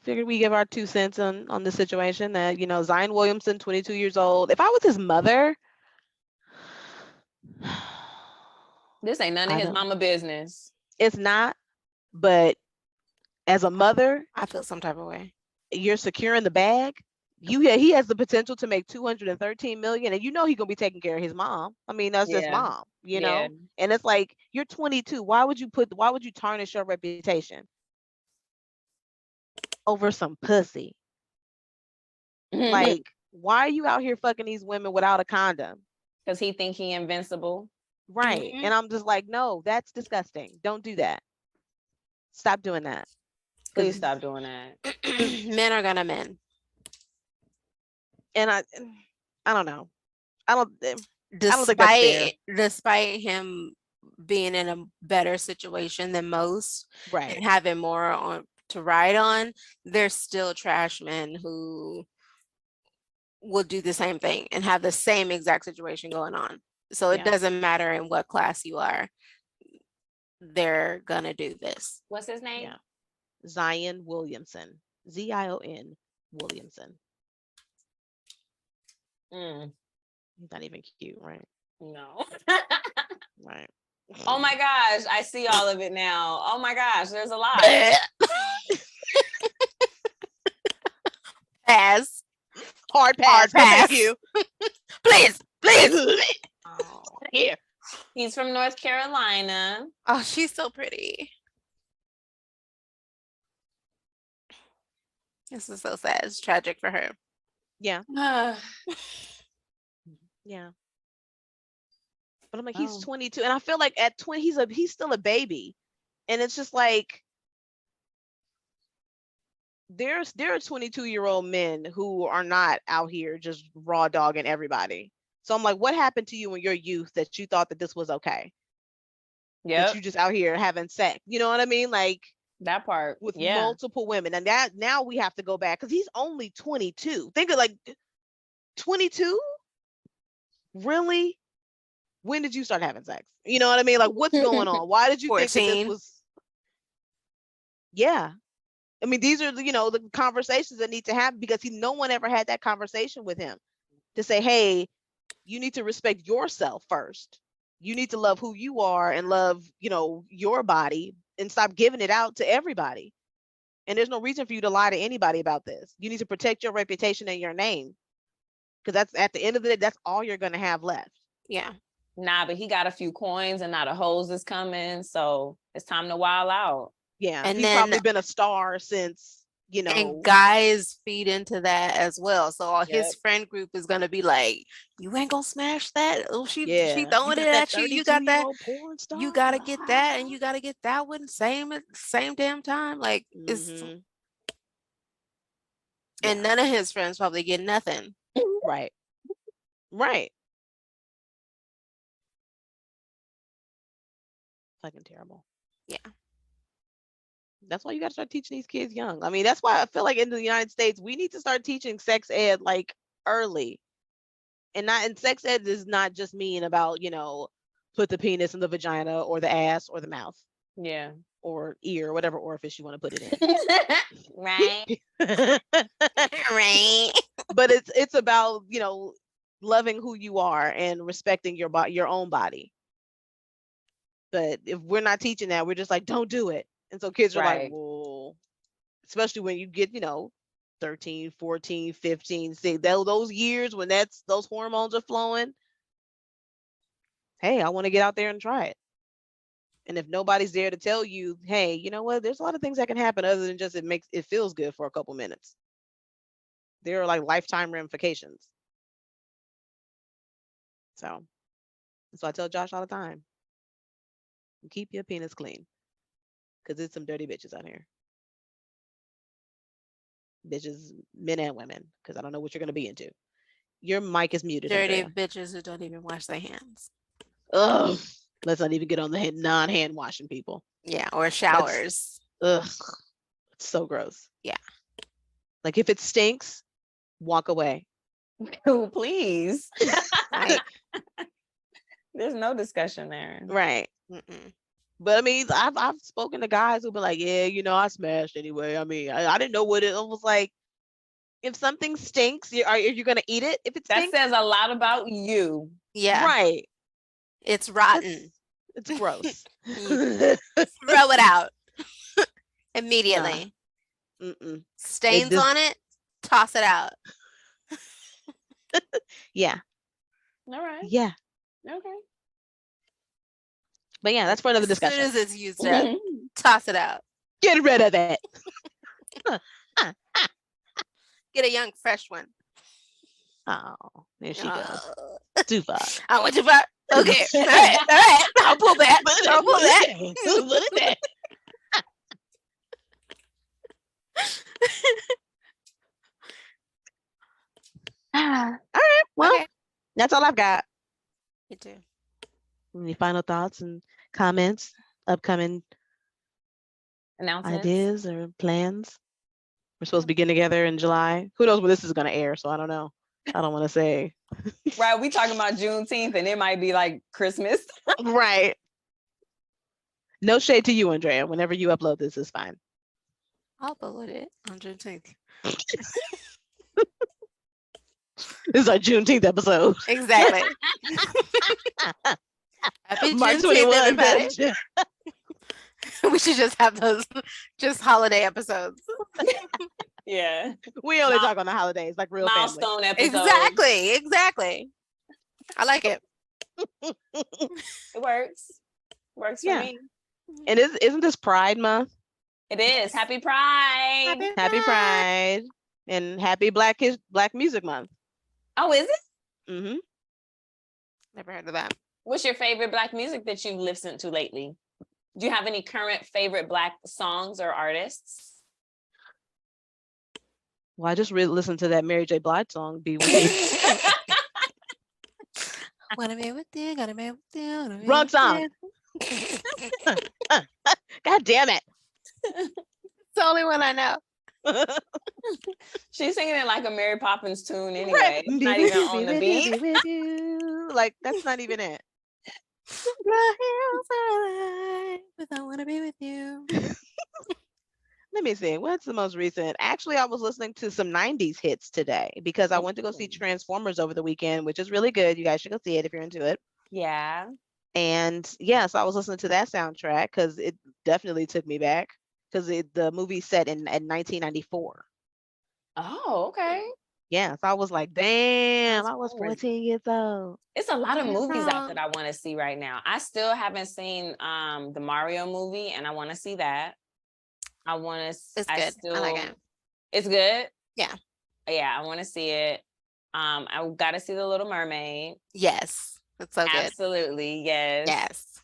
Speaker 1: figured we give our 2 cents on the situation that, Zion Williamson, 22 years old. If I was his mother,
Speaker 2: this ain't none of his mama business.
Speaker 1: It's not, but as a mother,
Speaker 3: I feel some type of way.
Speaker 1: You're securing the bag. He has the potential to make 213 million, and he's gonna be taking care of his mom. I mean, that's his mom, and it's like, you're 22. Why would you tarnish your reputation over some pussy? Like, why are you out here fucking these women without a condom?
Speaker 2: Because he think he invincible.
Speaker 1: Right. And I'm just like, no, that's disgusting. Don't do that. Stop doing that.
Speaker 2: Please stop doing that.
Speaker 3: Men are gonna men.
Speaker 1: And I don't know. I don't think that's fair.
Speaker 3: Despite him being in a better situation than most,
Speaker 1: right,
Speaker 3: and having more on to ride on, there's still trash men who will do the same thing and have the same exact situation going on. So it doesn't matter in what class you are, they're gonna do this.
Speaker 2: What's his name?
Speaker 1: Yeah. Zion Williamson. Zion Williamson. He's not even cute, right?
Speaker 2: No.
Speaker 1: Right.
Speaker 2: Oh my gosh, I see all of it now. Oh my gosh, there's a lot.
Speaker 3: Pass.
Speaker 1: Hard pass. Thank you.
Speaker 3: Please.
Speaker 2: Oh. Here. He's from North Carolina.
Speaker 3: Oh, she's so pretty. This is so sad. It's tragic for her.
Speaker 1: Yeah. Yeah. But I'm like, he's 22, and I feel like at 20, he's still a baby, and it's just like, there are 22-year-old men who are not out here just raw dogging everybody. So I'm like, what happened to you in your youth that you thought that this was okay? Yeah, that you just out here having sex. You know what I mean? Like
Speaker 2: that part
Speaker 1: with multiple women, and that now we have to go back because he's only 22. Think of like 22. Really? When did you start having sex? You know what I mean? Like, what's going on? Why did you 14? Think that this was? Yeah. I mean, these are the conversations that need to happen, because no one ever had that conversation with him to say, hey, you need to respect yourself first. You need to love who you are and love, your body, and stop giving it out to everybody. And there's no reason for you to lie to anybody about this. You need to protect your reputation and your name, because that's, at the end of the day, that's all you're going to have left.
Speaker 3: Yeah.
Speaker 2: Nah, but he got a few coins and now the hose is coming. So it's time to wild out.
Speaker 1: Yeah. And he's probably been a star since,
Speaker 3: And guys feed into that as well. So his friend group is going to be like, you ain't going to smash that. Oh, she throwing it at you. You got that. You got to get that. And you got to get that one same damn time. Like, it's. And none of his friends probably get nothing.
Speaker 1: Right. Right. Fucking terrible.
Speaker 3: Yeah.
Speaker 1: That's why you got to start teaching these kids young. I mean, that's why I feel like in the United States, we need to start teaching sex ed like early. And sex ed does not just mean about, put the penis in the vagina or the ass or the mouth.
Speaker 2: Yeah.
Speaker 1: Or ear, whatever orifice you want to put it in.
Speaker 2: Right.
Speaker 3: Right.
Speaker 1: But it's about, loving who you are and respecting your own body. But if we're not teaching that, we're just like, don't do it. And so kids are like, well, especially when you get, 13, 14, 15, see those years when those hormones are flowing. Hey, I want to get out there and try it. And if nobody's there to tell you, hey, you know what? There's a lot of things that can happen other than just it feels good for a couple minutes. There are like lifetime ramifications. So that's what I tell Josh all the time. Keep your penis clean, because there's some dirty bitches out here. Bitches, men and women, because I don't know what you're going to be into. Your mic is muted.
Speaker 3: Dirty
Speaker 1: Andrea.
Speaker 3: Bitches who don't even wash their hands.
Speaker 1: Ugh. Let's not even get on the non-hand washing people.
Speaker 3: Yeah, or showers.
Speaker 1: Ugh. It's so gross.
Speaker 3: Yeah.
Speaker 1: Like, if it stinks, walk away.
Speaker 2: Oh, please.
Speaker 3: Right.
Speaker 2: There's no discussion there.
Speaker 1: Right.
Speaker 3: Mm-mm.
Speaker 1: But I mean, I've spoken to guys who've been like, yeah, I smashed anyway. I mean, I didn't know what it was like. If something stinks, are you gonna eat it if it
Speaker 2: That
Speaker 1: stinks?
Speaker 2: says a lot about you.
Speaker 3: Yeah.
Speaker 1: Right.
Speaker 3: It's rotten.
Speaker 1: It's gross.
Speaker 3: Throw it out immediately. Stains on it, toss it out.
Speaker 1: Yeah.
Speaker 2: All right.
Speaker 1: Yeah.
Speaker 2: Okay.
Speaker 1: But yeah, that's for another discussion.
Speaker 3: As soon as it's used up, toss it out.
Speaker 1: Get rid of it.
Speaker 3: Get a young, fresh one.
Speaker 1: Oh, there she goes. Too far.
Speaker 3: I went too far. Okay. All right. I'll pull back. I'll pull back.
Speaker 1: All right. Well, that's all I've got.
Speaker 3: Me too.
Speaker 1: Any final thoughts and comments? Upcoming
Speaker 2: announcements,
Speaker 1: ideas or plans? We're supposed to be getting together in July. Who knows when this is going to air? So I don't know. I don't want to say.
Speaker 2: Right. We talking about Juneteenth and it might be like Christmas.
Speaker 1: Right. No shade to you, Andrea. Whenever you upload this is fine.
Speaker 3: I'll upload it on Juneteenth.
Speaker 1: This is our Juneteenth episode.
Speaker 3: Exactly. Happy
Speaker 1: Mark21,
Speaker 3: everybody. We should just have those just holiday episodes.
Speaker 2: Yeah.
Speaker 1: We only talk on the holidays, like real
Speaker 2: milestone episodes.
Speaker 3: Exactly. I like it.
Speaker 2: It works. Works for me.
Speaker 1: And isn't this Pride Month?
Speaker 2: It is. Happy Pride.
Speaker 1: Happy Pride. And happy Black Music Month.
Speaker 2: Oh, is it?
Speaker 1: Mm-hmm.
Speaker 3: Never heard of that.
Speaker 2: What's your favorite Black music that you've listened to lately? Do you have any current favorite Black songs or artists?
Speaker 1: Well, I just listened to that Mary J. Blige song, Be With You.
Speaker 3: Wanna be with you, gotta be with you.
Speaker 1: Wrong song. God damn it.
Speaker 3: It's the only one I know.
Speaker 2: She's singing it like a Mary Poppins tune anyway. It's not even on the beat.
Speaker 1: Like, that's not even it.
Speaker 3: But I want to be with you.
Speaker 1: Let me see. What's the most recent? Actually, I was listening to some 90s hits today because I went to go see Transformers over the weekend, which is really good. You guys should go see it if you're into it.
Speaker 2: Yeah.
Speaker 1: And yes, I was listening to that soundtrack because it definitely took me back because the movie set in 1994.
Speaker 2: Oh, okay.
Speaker 1: Yeah, so I was like, damn, I was 14 years old.
Speaker 2: It's a lot of movies out that I want to see right now. I still haven't seen the Mario movie, and I want to see that. I want to.
Speaker 3: It's good. I like it.
Speaker 2: It's good.
Speaker 3: Yeah.
Speaker 2: Yeah, I want to see it. I got to see The Little Mermaid.
Speaker 3: Yes, it's so good.
Speaker 2: Absolutely, yes.
Speaker 3: Yes.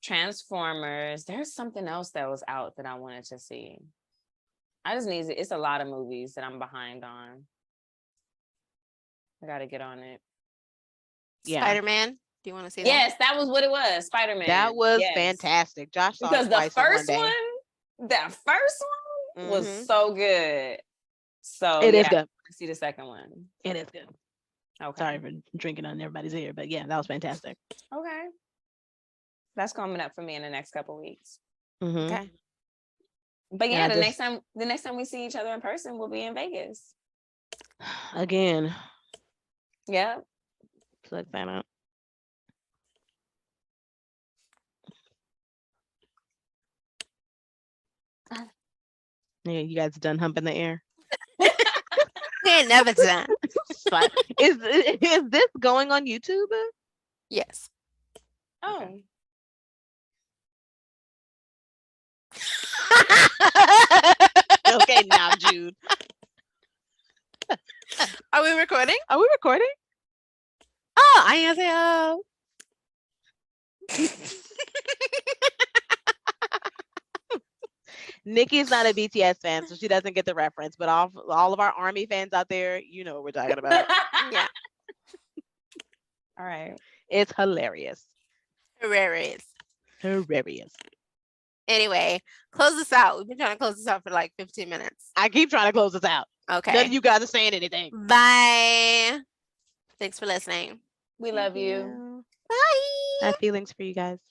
Speaker 2: Transformers. There's something else that was out that I wanted to see. I just need it's a lot of movies that I'm behind on. I gotta get on it.
Speaker 3: Yeah. Spider-Man. Do you want to see that?
Speaker 2: Yes, that was what it was. Spider-Man.
Speaker 1: That was fantastic. Josh saw
Speaker 2: because
Speaker 1: it twice
Speaker 2: the first
Speaker 1: in one day.
Speaker 2: that first one was so good. So
Speaker 1: it is good.
Speaker 2: See the second one.
Speaker 1: It is good.
Speaker 2: Okay.
Speaker 1: Sorry for drinking on everybody's ear, but yeah, that was fantastic.
Speaker 2: Okay. That's coming up for me in the next couple weeks.
Speaker 3: Okay.
Speaker 2: But yeah, the next time we see each other in person, we'll be in Vegas.
Speaker 1: Again.
Speaker 2: Yeah.
Speaker 1: Plug that up. Yeah, you guys done humping the air?
Speaker 3: We ain't never done.
Speaker 1: Is this going on YouTube?
Speaker 3: Yes.
Speaker 2: Oh.
Speaker 1: Okay, now, Jude.
Speaker 3: Are we recording?
Speaker 1: Are we recording?
Speaker 3: Oh, 안녕하세요.
Speaker 1: Nikki's not a BTS fan, so she doesn't get the reference. But all of our ARMY fans out there, you know what we're talking about.
Speaker 3: Yeah.
Speaker 2: All right.
Speaker 1: It's hilarious.
Speaker 3: Hilarious.
Speaker 1: Anyway,
Speaker 3: close this out. We've been trying to close this out for like 15 minutes.
Speaker 1: I keep trying to close this out.
Speaker 3: Okay.
Speaker 1: None of you guys are saying anything.
Speaker 3: Bye. Thanks for listening.
Speaker 2: We love you.
Speaker 3: Bye.
Speaker 1: I have feelings for you guys.